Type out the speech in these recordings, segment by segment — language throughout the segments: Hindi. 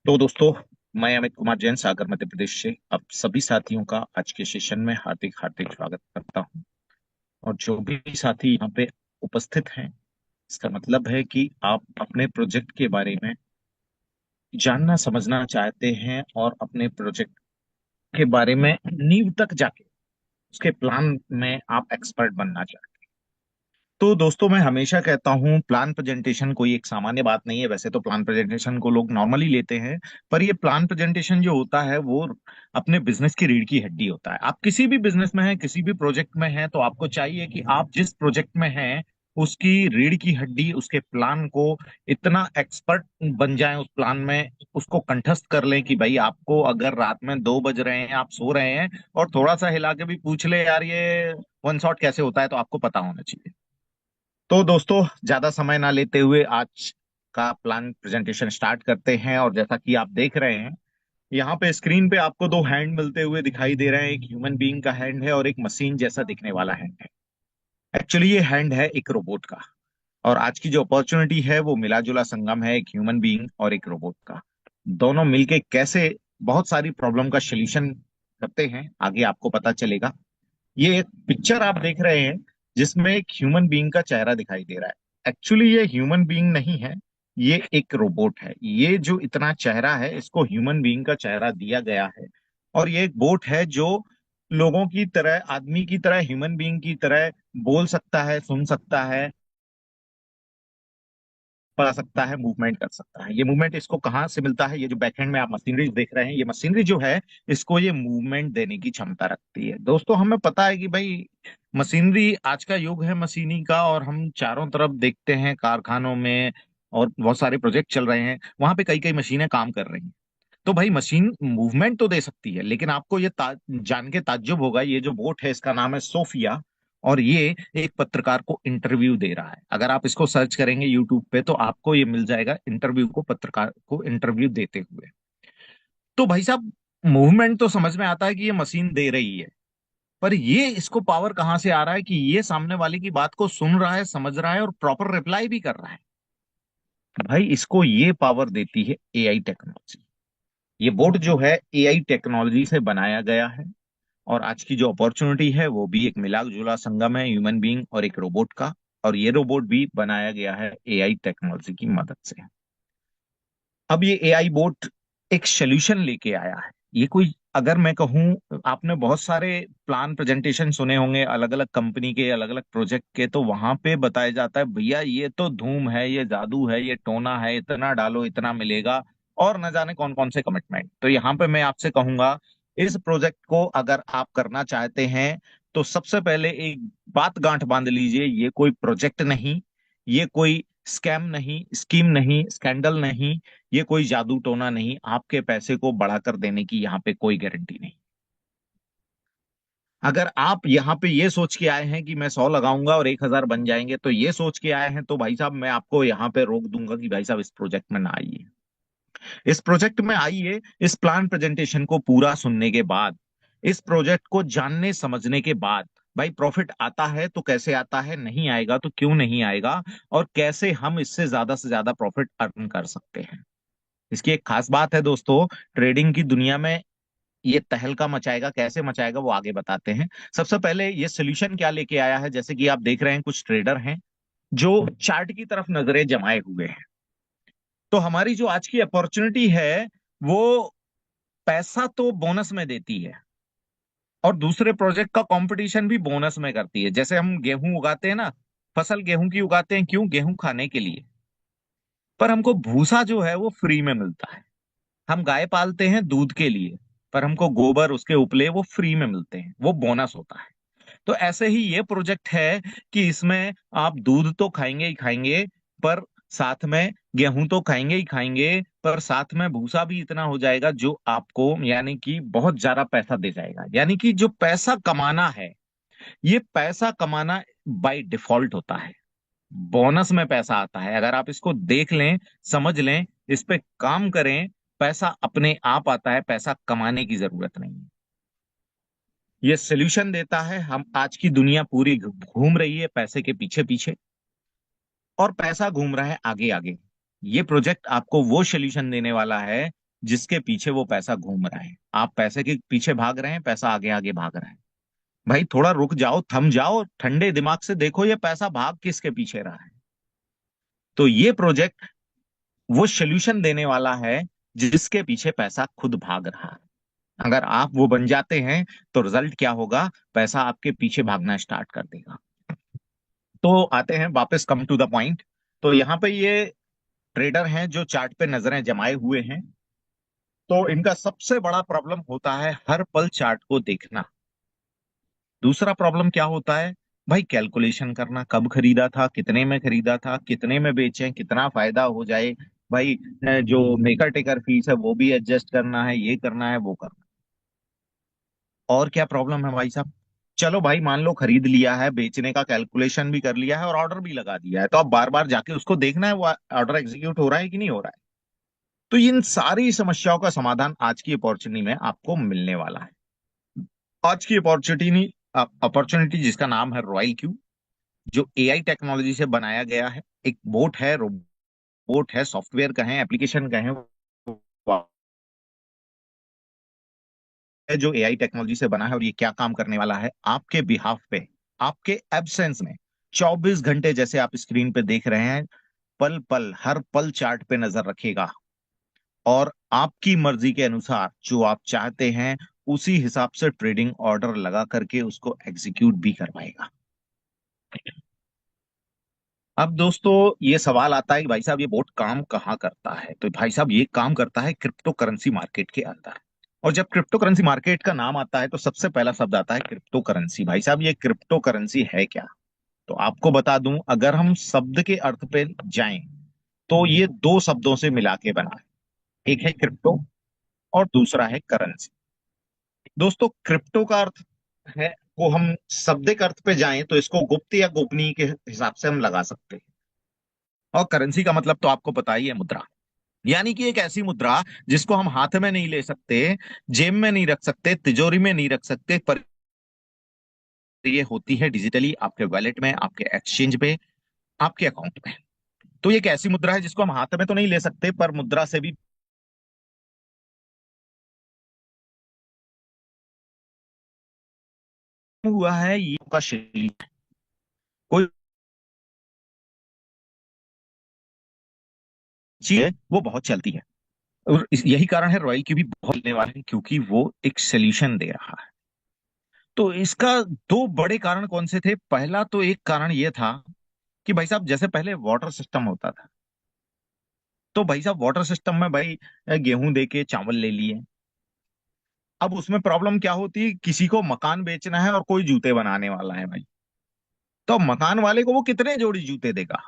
तो दोस्तों, मैं अमित कुमार जैन सागर मध्य प्रदेश से आप सभी साथियों का आज के सेशन में हार्दिक हार्दिक स्वागत करता हूं। और जो भी साथी यहाँ पे उपस्थित हैं, इसका मतलब है कि आप अपने प्रोजेक्ट के बारे में जानना समझना चाहते हैं और अपने प्रोजेक्ट के बारे में नींव तक जाके उसके प्लान में आप एक्सपर्ट बनना चाहते हैं। तो दोस्तों, मैं हमेशा कहता हूँ प्लान प्रेजेंटेशन कोई एक सामान्य बात नहीं है। वैसे तो प्लान प्रेजेंटेशन को लोग नॉर्मली लेते हैं, पर ये प्लान प्रेजेंटेशन जो होता है वो अपने बिजनेस की रीढ़ की हड्डी होता है। आप किसी भी बिजनेस में हैं, किसी भी प्रोजेक्ट में हैं, तो आपको चाहिए कि आप जिस प्रोजेक्ट में हैं उसकी रीढ़ की हड्डी, उसके प्लान को इतना एक्सपर्ट बन जाएं उस प्लान में, उसको कंठस्थ कर लें कि भाई आपको अगर रात में 2 बज रहे हैं, आप सो रहे हैं और थोड़ा सा हिला के भी पूछ ले यार ये वन शॉट कैसे होता है, तो आपको पता होना चाहिए। तो दोस्तों, ज्यादा समय ना लेते हुए आज का प्लान प्रेजेंटेशन स्टार्ट करते हैं। और जैसा कि आप देख रहे हैं, यहाँ पे स्क्रीन पे आपको दो हैंड मिलते हुए दिखाई दे रहे हैं। एक ह्यूमन बीइंग का हैंड है और एक मशीन जैसा दिखने वाला हैंड है। एक्चुअली ये हैंड है एक रोबोट का। और आज की जो अपॉर्चुनिटी है वो मिला जुला संगम है एक ह्यूमन बीइंग और एक रोबोट का। दोनों मिलके कैसे बहुत सारी प्रॉब्लम का सोल्यूशन करते हैं, आगे आपको पता चलेगा। ये एक पिक्चर आप देख रहे हैं जिसमें एक ह्यूमन बीइंग का चेहरा दिखाई दे रहा है। एक्चुअली ये ह्यूमन बीइंग नहीं है, ये एक रोबोट है। ये जो इतना चेहरा है इसको ह्यूमन बीइंग का चेहरा दिया गया है। और ये एक बोट है जो लोगों की तरह, आदमी की तरह, ह्यूमन बीइंग की तरह बोल सकता है, सुन सकता है, पढ़ सकता है, मूवमेंट कर सकता है। ये मूवमेंट इसको कहाँ से मिलता है? ये जो बैकएंड में आप मशीनरी देख रहे हैं, ये मशीनरी जो है इसको ये मूवमेंट देने की क्षमता रखती है। दोस्तों, हमें पता है कि भाई मशीनरी, आज का युग है मशीनी का, और हम चारों तरफ देखते हैं कारखानों में और बहुत सारे प्रोजेक्ट चल रहे हैं, वहां पे कई कई मशीनें काम कर रही हैं। तो भाई मशीन मूवमेंट तो दे सकती है, लेकिन आपको ये जान के ताज्जुब होगा, ये जो बोट है इसका नाम है सोफिया। और ये एक पत्रकार को इंटरव्यू दे रहा है। अगर आप इसको सर्च करेंगे यूट्यूब पे तो आपको ये मिल जाएगा, इंटरव्यू को, पत्रकार को इंटरव्यू देते हुए। तो भाई साहब, मूवमेंट तो समझ में आता है कि ये मशीन दे रही है, पर ये इसको पावर कहाँ से आ रहा है कि ये सामने वाले की बात को सुन रहा है, समझ रहा है और प्रॉपर रिप्लाई भी कर रहा है? भाई इसको ये पावर देती है एआई टेक्नोलॉजी। ये बोर्ड जो है एआई टेक्नोलॉजी से बनाया गया है। और आज की जो अपॉर्चुनिटी है वो भी एक मिला जुला संगम है ह्यूमन बीइंग और एक रोबोट का। और ये रोबोट भी बनाया गया है एआई टेक्नोलॉजी की मदद से। अब ये एआई बोट एक सोल्यूशन लेके आया है। ये कोई, अगर मैं कहूँ, आपने बहुत सारे प्लान प्रेजेंटेशन सुने होंगे अलग अलग कंपनी के, अलग अलग प्रोजेक्ट के, तो वहां पे बताया जाता है भैया ये तो धूम है, ये जादू है, ये टोना है, इतना डालो इतना मिलेगा, और न जाने कौन कौन से कमिटमेंट। तो यहाँ पे मैं आपसे कहूंगा, इस प्रोजेक्ट को अगर आप करना चाहते हैं तो सबसे पहले एक बात गांठ बांध लीजिए, ये कोई प्रोजेक्ट नहीं, ये कोई स्कैम नहीं, स्कीम नहीं, स्कैंडल नहीं, ये कोई जादू टोना नहीं। आपके पैसे को बढ़ाकर देने की यहाँ पे कोई गारंटी नहीं। अगर आप यहाँ पे ये सोच के आए हैं कि मैं 100 लगाऊंगा और 1,000 बन जाएंगे, तो ये सोच के आए हैं, तो भाई साहब मैं आपको यहाँ पे रोक दूंगा कि भाई साहब इस प्रोजेक्ट में ना आइए। इस प्रोजेक्ट में आइए, इस प्लान प्रेजेंटेशन को पूरा सुनने के बाद, इस प्रोजेक्ट को जानने समझने के बाद, भाई प्रॉफिट आता है तो कैसे आता है, नहीं आएगा तो क्यों नहीं आएगा, और कैसे हम इससे से ज्यादा प्रॉफिट अर्न कर सकते हैं। इसकी एक खास बात है दोस्तों, ट्रेडिंग की दुनिया में ये तहलका मचाएगा, कैसे मचाएगा वो आगे बताते हैं। सबसे पहले ये सोल्यूशन क्या लेके आया है, जैसे कि आप देख रहे हैं कुछ ट्रेडर हैं जो चार्ट की तरफ नजरें जमाए हुए हैं। तो हमारी जो आज की अपॉर्चुनिटी है वो पैसा तो बोनस में देती है, और दूसरे प्रोजेक्ट का कंपटीशन भी बोनस में करती है। जैसे हम गेहूं उगाते हैं ना, फसल गेहूं की उगाते हैं, क्यों? गेहूं खाने के लिए। पर हमको भूसा जो है वो फ्री में मिलता है। हम गाय पालते हैं दूध के लिए, पर हमको गोबर, उसके उपले वो फ्री में मिलते हैं, वो बोनस होता है। तो ऐसे ही ये प्रोजेक्ट है कि इसमें आप दूध तो खाएंगे ही खाएंगे, पर साथ में गेहूं तो खाएंगे ही खाएंगे, पर साथ में भूसा भी इतना हो जाएगा जो आपको यानी कि बहुत ज्यादा पैसा दे जाएगा। यानी कि जो पैसा कमाना है, ये पैसा कमाना बाय डिफॉल्ट होता है। बोनस में पैसा आता है। अगर आप इसको देख लें, समझ लें, इस पे काम करें, पैसा अपने आप आता है, पैसा कमाने की जरूरत नहीं है। ये सोल्यूशन देता है। हम, आज की दुनिया पूरी घूम रही है पैसे के पीछे पीछे, और पैसा घूम रहा है आगे आगे। ये प्रोजेक्ट आपको वो सोल्यूशन देने वाला है जिसके पीछे वो पैसा घूम रहा है। आप पैसे के पीछे भाग रहे हैं, पैसा आगे आगे भाग रहा है। भाई थोड़ा रुक जाओ, थम जाओ, ठंडे दिमाग से देखो ये पैसा भाग किसके पीछे रहा है। तो ये प्रोजेक्ट वो सोल्यूशन देने वाला है जिसके पीछे पैसा खुद भाग रहा है। अगर आप वो बन जाते हैं तो रिजल्ट क्या होगा, पैसा आपके पीछे भागना स्टार्ट कर देगा। तो आते हैं वापस, कम टू द पॉइंट। तो यहाँ पे ये ट्रेडर हैं जो चार्ट पे नजरें जमाए हुए हैं। तो इनका सबसे बड़ा प्रॉब्लम होता है हर पल चार्ट को देखना। दूसरा प्रॉब्लम क्या होता है, भाई कैलकुलेशन करना, कब खरीदा था, कितने में खरीदा था, कितने में बेचें, कितना फायदा हो जाए। भाई जो मेकर टेकर फीस है वो भी एडजस्ट करना है, ये करना है वो करना है। और क्या प्रॉब्लम है भाई साहब, चलो भाई मान लो खरीद लिया है, बेचने का कैलकुलेशन भी कर लिया है और ऑर्डर भी लगा दिया है, तो अब बार बार जाके उसको देखना है वो ऑर्डर एग्जीक्यूट हो रहा है कि नहीं हो रहा है। तो इन सारी समस्याओं का समाधान आज की अपॉर्चुनिटी में आपको मिलने वाला है। आज की अपॉर्चुनिटी अपॉर्चुनिटी जिसका नाम है रॉयल क्यू, जो एआई टेक्नोलॉजी से बनाया गया है। एक बोट है, रोबोट है, सॉफ्टवेयर कहें, एप्लीकेशन कहें, है जो एआई टेक्नोलॉजी से बना है। और ये क्या काम करने वाला है आपके बिहाफ पे, आपके एब्सेंस में। 24 घंटे जैसे आप स्क्रीन पे देख रहे हैं, पल पल हर पल चार्ट पे नजर रखेगा और आपकी मर्जी के अनुसार जो आप चाहते हैं उसी हिसाब से ट्रेडिंग ऑर्डर लगा करके उसको एग्जीक्यूट भी करवाएगा। अब दोस्तों ये सवाल आता है कि भाई साहब ये बोट काम कहाँ करता है। तो भाई साहब ये काम करता है क्रिप्टो करेंसी मार्केट के अंदर। और जब क्रिप्टो करेंसी मार्केट का नाम आता है तो सबसे पहला शब्द आता है क्रिप्टो करेंसी। भाई साहब ये क्रिप्टो करेंसी है क्या? तो आपको बता दूं, अगर हम शब्द के अर्थ पे जाएं तो ये दो शब्दों से मिला के बना है, एक है क्रिप्टो और दूसरा है करेंसी। दोस्तों क्रिप्टो का अर्थ है, को हम शब्दिक अर्थ पे जाएं तो इसको गुप्त या गोपनीय के हिसाब से हम लगा सकते हैं। और करेंसी का मतलब तो आपको पता ही है, मुद्रा। यानी कि एक ऐसी मुद्रा जिसको हम हाथ में नहीं ले सकते, जेब में नहीं रख सकते, तिजोरी में नहीं रख सकते, पर ये होती है डिजिटली आपके वॉलेट में, आपके एक्सचेंज पे, आपके अकाउंट में। तो ये एक ऐसी मुद्रा है जिसको हम हाथ में तो नहीं ले सकते, पर मुद्रा से भी हुआ है ये का शैली। कोई चीज है वो बहुत चलती है, और यही कारण है रॉयल की भी बहुत चलने वाले हैं, क्योंकि वो एक सोल्यूशन दे रहा है। तो इसका दो बड़े कारण कौन से थे? पहला तो एक कारण ये था कि भाई साहब जैसे पहले वाटर सिस्टम होता था, तो भाई साहब वाटर सिस्टम में भाई गेहूं दे के चावल ले लिए। अब उसमें प्रॉब्लम क्या होती है, किसी को मकान बेचना है और कोई जूते बनाने वाला है भाई, तो अब मकान वाले को वो कितने जोड़ी जूते देगा?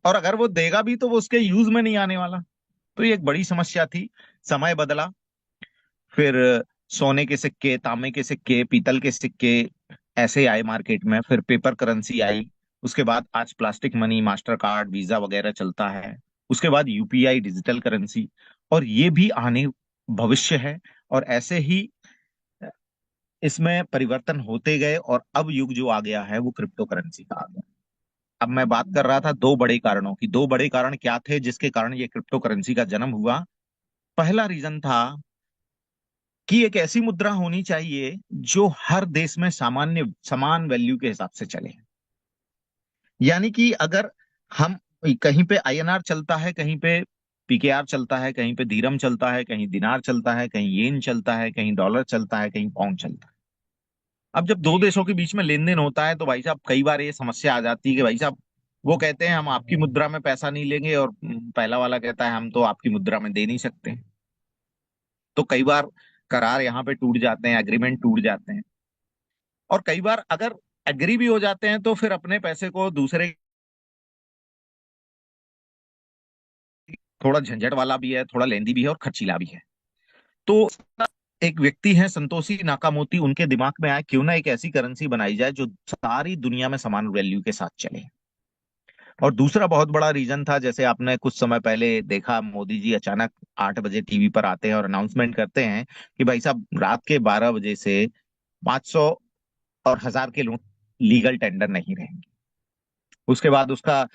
और अगर वो देगा भी तो वो उसके यूज में नहीं आने वाला। तो ये एक बड़ी समस्या थी। समय बदला, फिर सोने के सिक्के, तांबे के सिक्के, पीतल के सिक्के ऐसे आए मार्केट में, फिर पेपर करेंसी आई। उसके बाद आज plastic money, master card, visa वगैरह चलता है। उसके बाद यूपीआई, डिजिटल करेंसी, और ये भी आने भविष्य है। और ऐसे ही इसमें परिवर्तन होते गए और अब युग जो आ गया है वो क्रिप्टो करेंसी का आ गया। अब मैं बात कर रहा था दो बड़े कारणों की। दो बड़े कारण क्या थे जिसके कारण ये क्रिप्टो करेंसी का जन्म हुआ? पहला रीजन था कि एक ऐसी मुद्रा होनी चाहिए जो हर देश में सामान्य समान वैल्यू के हिसाब से चले। यानी कि अगर हम कहीं पे आईएनआर चलता है, कहीं पे पीकेआर चलता है, कहीं पे धीरम चलता है, कहीं दिनार चलता है, कहीं येन चलता है, कहीं डॉलर चलता है, कहीं पाउंड चलता है। अब जब दो देशों के बीच में लेन देन होता है तो भाई साहब कई बार ये समस्या आ जाती है कि भाई साहब वो कहते हैं हम आपकी मुद्रा में पैसा नहीं लेंगे, और पहला वाला कहता है हम तो आपकी मुद्रा में दे नहीं सकते। तो कई बार करार यहाँ पे टूट जाते हैं, एग्रीमेंट टूट जाते हैं। और कई बार अगर एग्री भी हो जाते हैं तो फिर अपने पैसे को दूसरे, थोड़ा झंझट वाला भी है, थोड़ा लेंदी भी है और खर्चीला भी है। तो एक व्यक्ति है संतोषी नाकामोती, उनके दिमाग में आया क्यों ना एक ऐसी करेंसी बनाई जाए जो सारी दुनिया में समान वैल्यू के साथ चले। और दूसरा बहुत बड़ा रीजन था, जैसे आपने कुछ समय पहले देखा, मोदी जी अचानक 8 बजे टीवी पर आते हैं और अनाउंसमेंट करते हैं कि भाई साहब रात के 12 बजे से 500 और 1000 के नोट लीगल टेंडर नहीं रहेंगे। उसके बाद उसका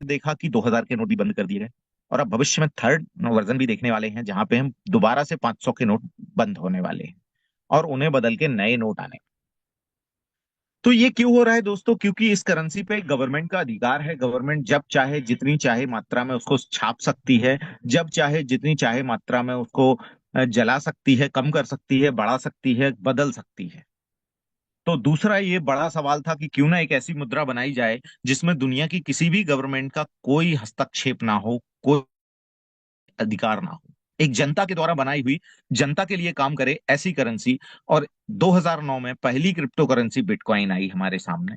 देखा कि 2000 के नोट भी बंद कर दिए गए। और अब भविष्य में थर्ड वर्जन भी देखने वाले हैं, जहां पे हम दोबारा से 500 के नोट बंद होने वाले हैं और उन्हें बदल के नए नोट आने। तो ये क्यों हो रहा है दोस्तों? क्योंकि इस करेंसी पे गवर्नमेंट का अधिकार है। गवर्नमेंट जब चाहे जितनी चाहे मात्रा में उसको छाप सकती है, जब चाहे जितनी चाहे मात्रा में उसको जला सकती है, कम कर सकती है, बढ़ा सकती है, बदल सकती है। तो दूसरा ये बड़ा सवाल था कि क्यों ना एक ऐसी मुद्रा बनाई जाए जिसमें दुनिया की किसी भी गवर्नमेंट का कोई हस्तक्षेप ना हो, कोई अधिकार ना हो, एक जनता के द्वारा बनाई हुई, जनता के लिए काम करे ऐसी करेंसी। और 2009 में पहली क्रिप्टो करेंसी बिटकॉइन आई हमारे सामने,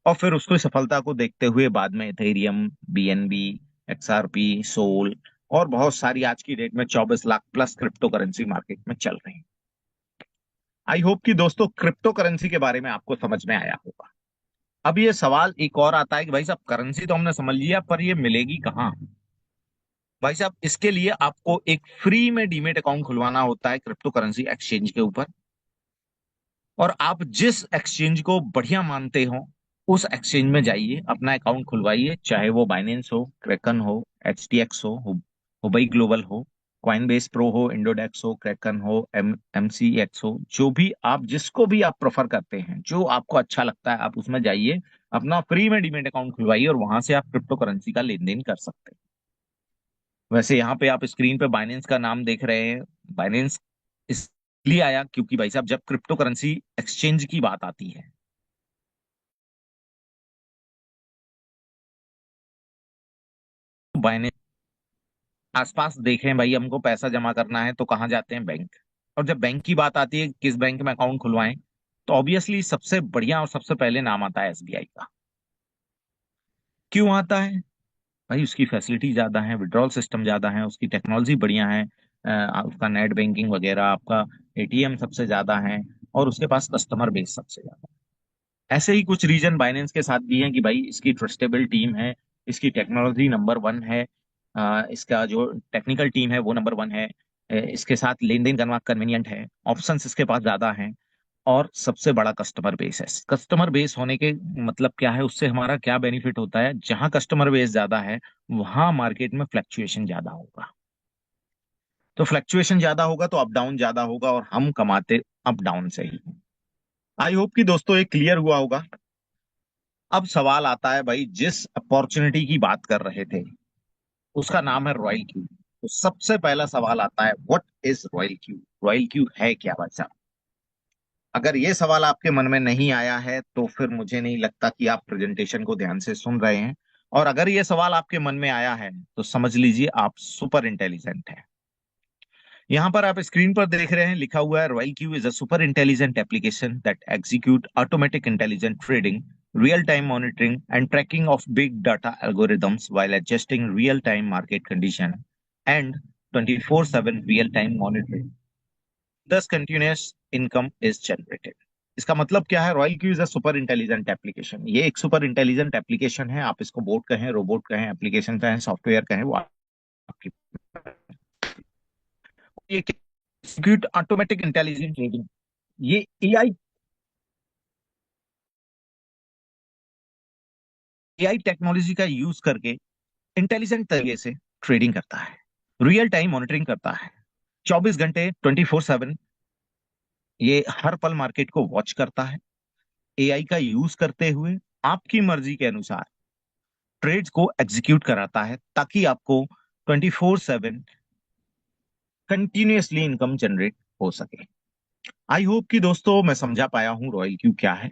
और फिर उसको सफलता को देखते हुए बाद में इथेरियम, बीएनबी, एक्सआरपी, सोल और बहुत सारी आज की डेट में 24 lakh plus crypto currency market में चल रही है। आई होप कि दोस्तों क्रिप्टो करेंसी के बारे में आपको समझ में आया होगा। अब ये सवाल एक और आता है कि भाई साहब करेंसी तो हमने समझ लिया, पर ये मिलेगी कहाँ? भाई साहब इसके लिए आपको एक फ्री में डीमेट अकाउंट खुलवाना होता है क्रिप्टो करेंसी एक्सचेंज के ऊपर। और आप जिस एक्सचेंज को बढ़िया मानते हो उस एक्सचेंज में जाइए, अपना अकाउंट खुलवाइए, चाहे वो बाइनेंस हो, क्रैकन हो, एचटीएक्स हो, हुबई ग्लोबल हो, कॉइनबेस प्रो हो, इंडोडेक्स हो, क्रैकन हो, एमसीएक्स हो, जो भी आप, जिसको भी आप प्रेफर करते हैं, जो आपको अच्छा लगता है आप उसमें जाइए, अपना फ्री में डीमेट अकाउंट खुलवाइए और वहां से आप क्रिप्टो करेंसी का लेन देन कर सकते हैं। वैसे यहाँ पे आप स्क्रीन पे बाइनेंस का नाम देख रहे हैं। बाइनेंस इसलिए आया क्योंकि भाई साहब जब क्रिप्टो करेंसी एक्सचेंज की बात आती है, बाइनेंस आसपास देखें भाई, हमको पैसा जमा करना है तो कहाँ जाते हैं? बैंक। और जब बैंक की बात आती है किस बैंक में अकाउंट खुलवाएं, तो ऑब्वियसली सबसे बढ़िया और सबसे पहले नाम आता है एसबीआई का। क्यों आता है? भाई उसकी फैसिलिटी ज्यादा है, विड्रॉल सिस्टम ज्यादा है, उसकी टेक्नोलॉजी बढ़िया है, उसका नेट बैंकिंग वगैरह, आपका एटीएम सबसे ज्यादा है, और उसके पास कस्टमर बेस सबसे ज्यादा है। ऐसे ही कुछ रीजन बाइनेंस के साथ भी हैं कि भाई इसकी ट्रस्टेबल टीम है, इसकी टेक्नोलॉजी नंबर वन है, इसका जो टेक्निकल टीम है वो नंबर वन है, इसके साथ लेन देन करना कन्वीनियंट है, ऑप्शंस इसके पास ज्यादा हैं, और सबसे बड़ा कस्टमर बेस है। कस्टमर बेस होने के मतलब क्या है, उससे हमारा क्या बेनिफिट होता है? जहां कस्टमर बेस ज्यादा है वहां मार्केट में फ्लक्चुएशन ज्यादा होगा। तो फ्लक्चुएशन ज्यादा होगा तो अप डाउन ज्यादा होगा, और हम कमाते अप डाउन से ही। आई होप कि दोस्तों ये क्लियर हुआ होगा। अब सवाल आता है भाई, जिस अपॉर्चुनिटी की बात कर रहे थे उसका नाम है रॉयल क्यू। तो सबसे पहला सवाल आता है, what is royal Q? Royal Q है क्या भाई साहब? अगर ये सवाल आपके मन में नहीं आया है तो फिर मुझे नहीं लगता कि आप प्रेजेंटेशन को ध्यान से सुन रहे हैं। और अगर ये सवाल आपके मन में आया है तो समझ लीजिए आप सुपर इंटेलिजेंट हैं। यहाँ पर आप स्क्रीन पर देख रहे हैं, लिखा हुआ है royal Q is a super intelligent application that execute automatic intelligent trading, real time monitoring and tracking of big data algorithms while adjusting real time market condition and 24/7 real time monitoring, thus continuous income is generated। इसका मतलब क्या है? Royal Q is a super intelligent application. ये एक सुपर इंटेलिजेंट एप्लीकेशन है, आप इसको बोट कहें, रोबोट कहें, एप्लीकेशन कहें, सॉफ्टवेयर कहें, वो आपकी, ये एग्जीक्यूट ऑटोमेटिक इंटेलिजेंट ट्रेडिंग, ये एआई एआई टेक्नोलॉजी का यूज करके इंटेलिजेंट तरीके से ट्रेडिंग करता है, रियल टाइम मॉनिटरिंग करता है, 24 घंटे 24/7 ये हर पल मार्केट को वॉच करता है, एआई का यूज करते हुए आपकी मर्जी के अनुसार ट्रेड्स को एग्जीक्यूट कराता है, ताकि आपको 24/7 कंटिन्यूअसली इनकम जनरेट हो सके। आई होप कि दोस्तों मैं समझा पाया हूं रॉयल क्यू क्या है।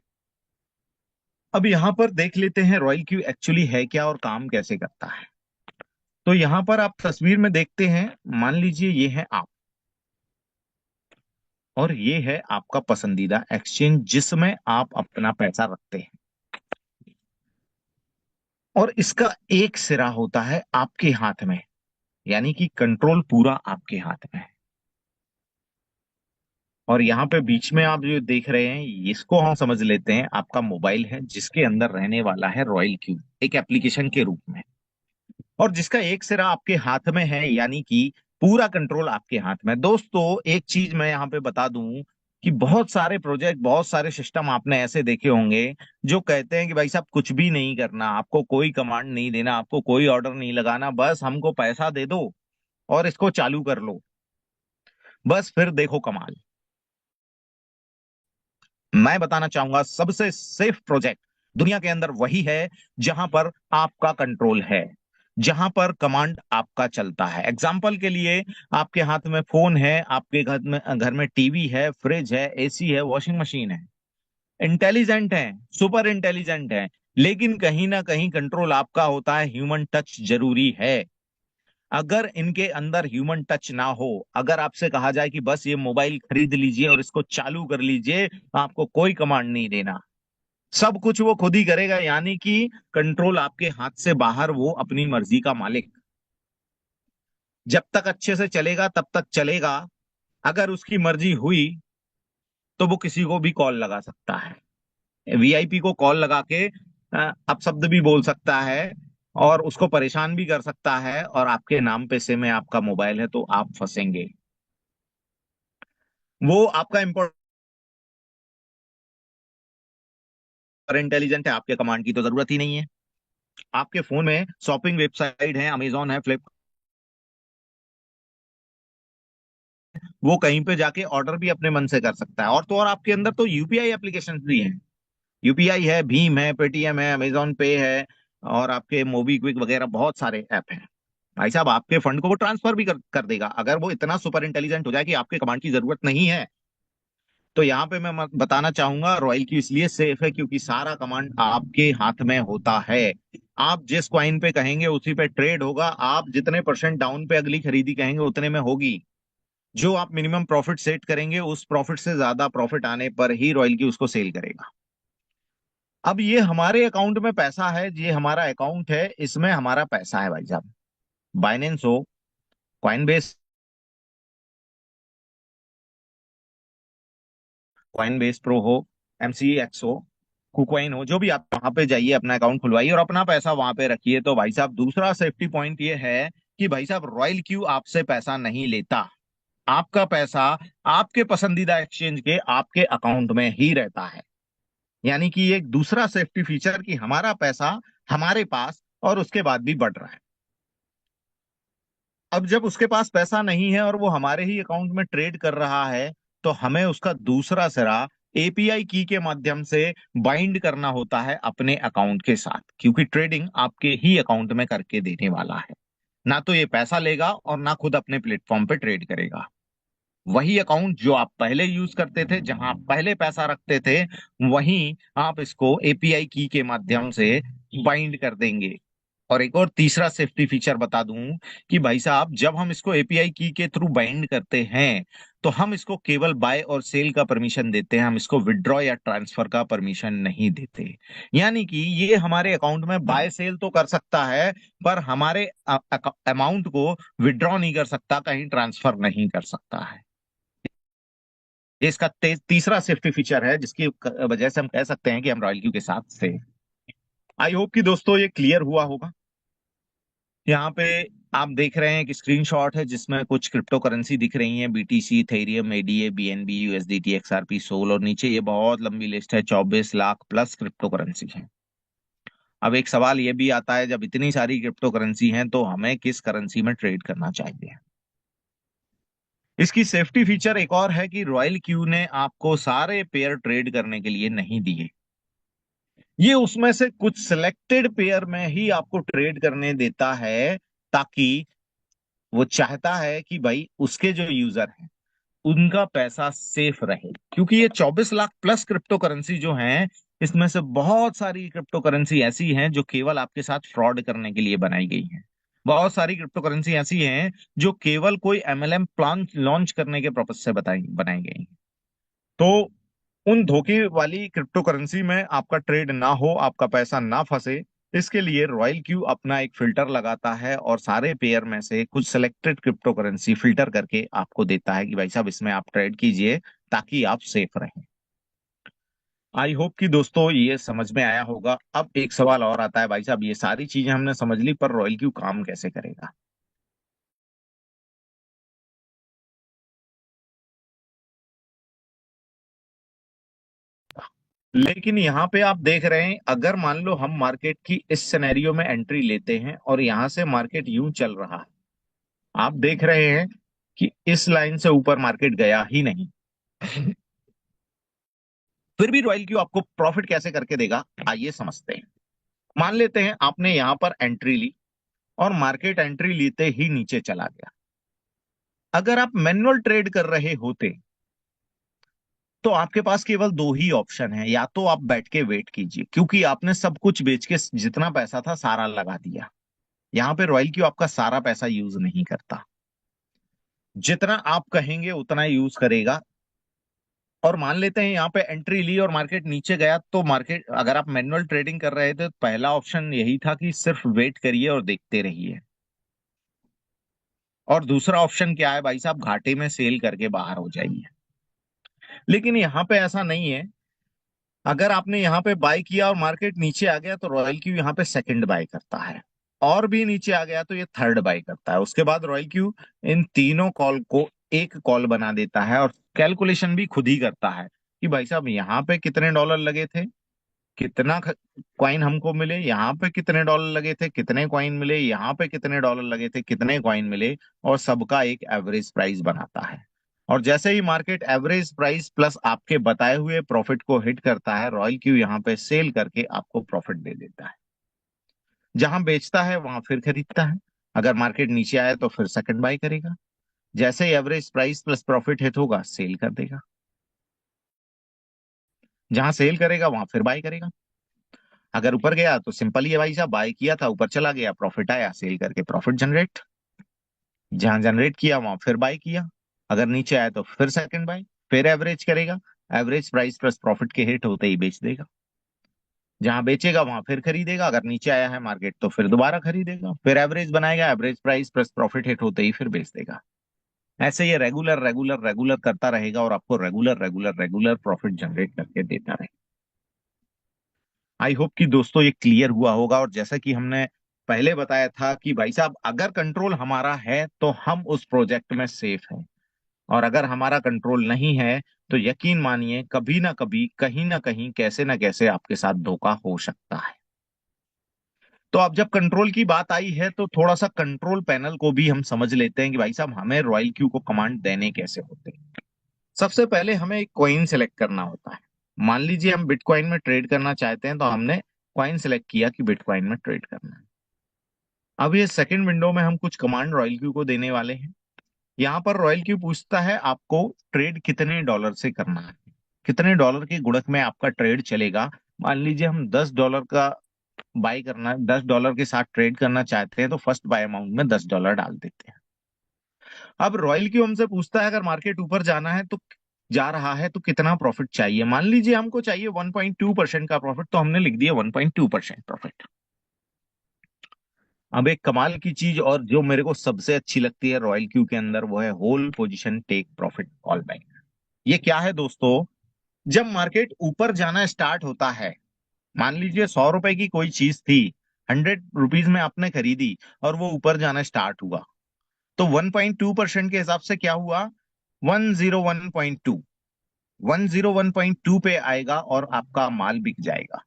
अब यहां पर देख लेते हैं रॉयल क्यू एक्चुअली है क्या और काम कैसे करता है। तो यहां पर आप तस्वीर में देखते हैं, मान लीजिए ये है आप, और ये है आपका पसंदीदा एक्सचेंज जिसमें आप अपना पैसा रखते हैं, और इसका एक सिरा होता है आपके हाथ में, यानी कि कंट्रोल पूरा आपके हाथ में है। और यहाँ पे बीच में आप जो देख रहे हैं, इसको हम समझ लेते हैं आपका मोबाइल है, जिसके अंदर रहने वाला है रॉयल क्यू एक एप्लीकेशन के रूप में, और जिसका एक सिरा आपके हाथ में है, यानी कि पूरा कंट्रोल आपके हाथ में। दोस्तों एक चीज मैं यहाँ पे बता दूं कि बहुत सारे प्रोजेक्ट, बहुत सारे सिस्टम आपने ऐसे देखे होंगे जो कहते हैं कि भाई साहब कुछ भी नहीं करना, आपको कोई कमांड नहीं देना, आपको कोई ऑर्डर नहीं लगाना, बस हमको पैसा दे दो और इसको चालू कर लो, बस फिर देखो कमाल। मैं बताना चाहूंगा सबसे सेफ प्रोजेक्ट दुनिया के अंदर वही है जहां पर आपका कंट्रोल है, जहां पर कमांड आपका चलता है। एग्जाम्पल के लिए, आपके हाथ में फोन है, आपके घर में टीवी है, फ्रिज है, एसी है, वॉशिंग मशीन है, इंटेलिजेंट है, सुपर इंटेलिजेंट है, लेकिन कहीं ना कहीं कंट्रोल आपका होता है, ह्यूमन टच जरूरी है। अगर इनके अंदर ह्यूमन टच ना हो, अगर आपसे कहा जाए कि बस ये मोबाइल खरीद लीजिए और इसको चालू कर लीजिए, आपको कोई कमांड नहीं देना, सब कुछ वो खुद ही करेगा, यानी कि कंट्रोल आपके हाथ से बाहर, वो अपनी मर्जी का मालिक। जब तक अच्छे से चलेगा तब तक चलेगा, अगर उसकी मर्जी हुई तो वो किसी को भी कॉल लगा सकता है, वीआईपी को कॉल लगा के अपशब्द भी बोल सकता है और उसको परेशान भी कर सकता है, और आपके नाम पे से में आपका मोबाइल है तो आप फंसेंगे। वो आपका इंपॉर्टेंट इंटेलिजेंट है, आपके कमांड की तो जरूरत ही नहीं है। आपके फोन में शॉपिंग वेबसाइट है, अमेजॉन है, फ्लिप, वो कहीं पे जाके ऑर्डर भी अपने मन से कर सकता है। और तो और आपके अंदर तो यूपीआई एप्लीकेशन भी हैं, यूपीआई है, भीम है, पेटीएम है, अमेजॉन पे है, और आपके मोबीक्विक वगैरह बहुत सारे ऐप हैं। भाई साहब आपके फंड को वो ट्रांसफर भी कर देगा, अगर वो इतना सुपर इंटेलिजेंट हो जाए कि आपके कमांड की जरूरत नहीं है। तो यहाँ पे मैं बताना चाहूंगा, रॉयल क्यू इसलिए सेफ है क्योंकि सारा कमांड आपके हाथ में होता है। आप जिस क्वाइन पे कहेंगे उसी पे ट्रेड होगा, आप जितने परसेंट डाउन पे अगली खरीदी कहेंगे उतने में होगी, जो आप मिनिमम प्रॉफिट सेट करेंगे उस प्रॉफिट से ज्यादा प्रॉफिट आने पर ही रॉयल क्यू उसको सेल करेगा। अब ये हमारे अकाउंट में पैसा है, ये हमारा अकाउंट है, इसमें हमारा पैसा है भाई साहब। बाइनेंस हो, कॉइन बेस प्रो हो, एमसीएक्स हो, कुकॉइन हो, जो भी, आप वहां पे जाइए, अपना अकाउंट खुलवाइए और अपना पैसा वहां पे रखिए। तो भाई साहब दूसरा सेफ्टी पॉइंट ये है कि भाई साहब रॉयल क्यू आपसे पैसा नहीं लेता, आपका पैसा आपके पसंदीदा एक्सचेंज के आपके अकाउंट में ही रहता है। यानी कि एक दूसरा सेफ्टी फीचर कि हमारा पैसा हमारे पास और उसके बाद भी बढ़ रहा है। अब जब उसके पास पैसा नहीं है और वो हमारे ही अकाउंट में ट्रेड कर रहा है, तो हमें उसका दूसरा सिरा एपीआई की के माध्यम से बाइंड करना होता है अपने अकाउंट के साथ, क्योंकि ट्रेडिंग आपके ही अकाउंट में करके देने वाला है। ना तो ये पैसा लेगा और ना खुद अपने प्लेटफॉर्म पे ट्रेड करेगा। वही अकाउंट जो आप पहले यूज करते थे, जहां आप पहले पैसा रखते थे, वहीं आप इसको एपीआई की के माध्यम से बाइंड कर देंगे। और एक और तीसरा सेफ्टी फीचर बता दूं कि भाई साहब जब हम इसको एपीआई की के थ्रू बाइंड करते हैं, तो हम इसको केवल बाय और सेल का परमिशन देते हैं, हम इसको विड्रॉ या ट्रांसफर का परमिशन नहीं देते। यानी कि ये हमारे अकाउंट में बाय सेल तो कर सकता है, पर हमारे अमाउंट को विड्रॉ नहीं कर सकता, कहीं ट्रांसफर नहीं कर सकता है। ये इसका तीसरा सेफ्टी फीचर है, जिसकी वजह से हम कह सकते हैं कि हम रॉयल क्यू के साथ थे। आई होप कि दोस्तों ये क्लियर हुआ होगा। यहाँ पे आप देख रहे हैं एक स्क्रीनशॉट है जिसमें कुछ क्रिप्टो करेंसी दिख रही हैं, BTC, Ethereum, ADA, BNB, USDT, XRP, SOL, और नीचे ये बहुत लंबी लिस्ट है, 24 लाख प्लस क्रिप्टो करेंसी है। अब एक सवाल ये भी आता है, जब इतनी सारी क्रिप्टो करेंसी हैं तो हमें किस करेंसी में ट्रेड करना चाहिए। इसकी सेफ्टी फीचर एक और है कि रॉयल क्यू ने आपको सारे पेयर ट्रेड करने के लिए नहीं दिए, ये उसमें से कुछ सिलेक्टेड पेयर में ही आपको ट्रेड करने देता है, ताकि वो चाहता है कि भाई उसके जो यूजर हैं उनका पैसा सेफ रहे। क्योंकि ये 24 लाख प्लस क्रिप्टो करेंसी जो हैं, इसमें से बहुत सारी क्रिप्टो करेंसी ऐसी हैं जो केवल आपके साथ फ्रॉड करने के लिए बनाई गई हैं। बहुत सारी क्रिप्टो करेंसी ऐसी हैं जो केवल कोई एमएलएम प्लान लॉन्च करने के पर्पज से बताई बनाई गई हैं। तो उन धोखे वाली क्रिप्टो करेंसी में आपका ट्रेड ना हो, आपका पैसा ना फंसे, इसके लिए रॉयल क्यू अपना एक फिल्टर लगाता है और सारे पेयर में से कुछ सिलेक्टेड क्रिप्टो करेंसी फिल्टर करके आपको देता है कि भाई साहब इसमें आप ट्रेड कीजिए ताकि आप सेफ रहें। आई होप कि दोस्तों ये समझ में आया होगा। अब एक सवाल और आता है, भाई साहब ये सारी चीजें हमने समझ ली, पर रॉयल क्यू काम कैसे करेगा। लेकिन यहाँ पे आप देख रहे हैं, अगर मान लो हम मार्केट की इस सिनेरियो में एंट्री लेते हैं और यहां से मार्केट यूं चल रहा है, आप देख रहे हैं कि इस लाइन से ऊपर मार्केट गया ही नहीं। फिर भी रॉयल क्यू आपको प्रॉफिट कैसे करके देगा, आइए समझते हैं। मान लेते हैं आपने यहां पर एंट्री ली और मार्केट एंट्री लेते ही नीचे चला गया। अगर आप मैनुअल ट्रेड कर रहे होते तो आपके पास केवल दो ही ऑप्शन है, या तो आप बैठ के वेट कीजिए, क्योंकि आपने सब कुछ बेच के जितना पैसा था सारा लगा दिया। यहां पे रॉयल क्यू आपका सारा पैसा यूज नहीं करता, जितना आप कहेंगे उतना यूज करेगा। और मान लेते हैं यहाँ पे एंट्री ली और मार्केट नीचे गया, तो मार्केट, अगर आप मैनुअल ट्रेडिंग कर रहे थे तो पहला ऑप्शन यही था कि सिर्फ वेट करिए और देखते रहिए। और दूसरा ऑप्शन क्या है भाई साहब, घाटे में सेल करके बाहर हो जाइए। लेकिन यहाँ पे ऐसा नहीं है। अगर आपने यहाँ पे बाय किया और मार्केट नीचे आ गया तो रॉयल क्यू यहाँ पे सेकंड बाय करता है, और भी नीचे आ गया तो ये थर्ड बाय करता है। उसके बाद रॉयल क्यू इन तीनों कॉल को एक कॉल बना देता है और कैलकुलेशन भी खुद ही करता है कि भाई साहब यहाँ पे कितने डॉलर लगे थे, कितना क्वाइन हमको मिले, यहाँ पे कितने डॉलर लगे थे, कितने क्वाइन मिले, यहाँ पे कितने डॉलर लगे थे, कितने क्वाइन मिले, और सबका एक एवरेज प्राइस बनाता है। और जैसे ही मार्केट एवरेज प्राइस प्लस आपके बताए हुए प्रॉफिट को हिट करता है, रॉयल क्यू यहाँ पे सेल करके आपको प्रॉफिट दे देता है। जहां बेचता है वहां फिर खरीदता है। अगर मार्केट नीचे आए तो फिर सेकंड बाय करेगा। जैसे ही average price plus profit hit होगा, सेल कर देगा। जहां सेल करेगा वहां फिर बाय करेगा। अगर ऊपर गया तो सिंपल ही है भाई साहब, बाय किया था, ऊपर चला गया, प्रॉफिट आया, सेल करके प्रॉफिट जनरेट। जहां जनरेट किया वहां फिर बाय किया। अगर नीचे आया तो फिर सेकंड बाय, फिर एवरेज करेगा। एवरेज प्राइस प्लस प्रॉफिट के हिट होते ही बेच देगा। जहां बेचेगा वहां फिर खरीदेगा। अगर नीचे आया है मार्केट तो फिर दोबारा खरीदेगा, फिर एवरेज बनाएगा, average price plus profit hit होते ही फिर बेच देगा। ऐसे ये रेगुलर रेगुलर रेगुलर करता रहेगा और आपको regular regular regular profit generate करके देता रहेगा। आई होप कि दोस्तों ये क्लियर हुआ होगा। और जैसा कि हमने पहले बताया था कि भाई साहब, अगर कंट्रोल हमारा है तो हम उस प्रोजेक्ट में सेफ हैं, और अगर हमारा कंट्रोल नहीं है तो यकीन मानिए कभी ना कभी, कहीं ना कहीं, कैसे ना कैसे आपके साथ धोखा हो सकता है। तो अब जब कंट्रोल की बात आई है तो थोड़ा सा कंट्रोल पैनल को भी हम समझ लेते हैं कि भाई साहब हमें रॉयल क्यू को कमांड देने कैसे होते हैं। सबसे पहले हमें एक कॉइन सेलेक्ट करना होता है। मान लीजिए हम बिटकॉइन में ट्रेड करना चाहते हैं, तो हमने कॉइन सेलेक्ट किया कि बिटकॉइन में ट्रेड करना है। अब ये सेकंड विंडो में हम कुछ कमांड रॉयल क्यू को देने वाले हैं। यहाँ पर रॉयल क्यू पूछता है आपको ट्रेड कितने डॉलर से करना है, कितने डॉलर के गुणक में आपका ट्रेड चलेगा। मान लीजिए हम $10 का बाय करना, $10 के साथ ट्रेड करना चाहते हैं, तो फर्स्ट बाय अमाउंट में $10 डाल देते हैं। अब रॉयल क्यू हमसे पूछता है अगर मार्केट ऊपर जाना है तो, जा रहा है तो कितना प्रॉफिट चाहिए। मान लीजिए हमको चाहिए 1.2% का प्रॉफिट, तो हमने लिख दिया 1.2% प्रॉफिट। अब एक कमाल की चीज और जो मेरे को सबसे अच्छी लगती है रॉयल क्यू के अंदर, वो है whole position take profit call back. ये क्या है दोस्तों, जब मार्केट ऊपर जाना स्टार्ट होता है, मान लीजिए 100 रुपए की कोई चीज थी, 100 रुपीज में आपने खरीदी और वो ऊपर जाना स्टार्ट हुआ, तो 1.2% के हिसाब से क्या हुआ, 101.2, 101.2 पे आएगा और आपका माल बिक जाएगा।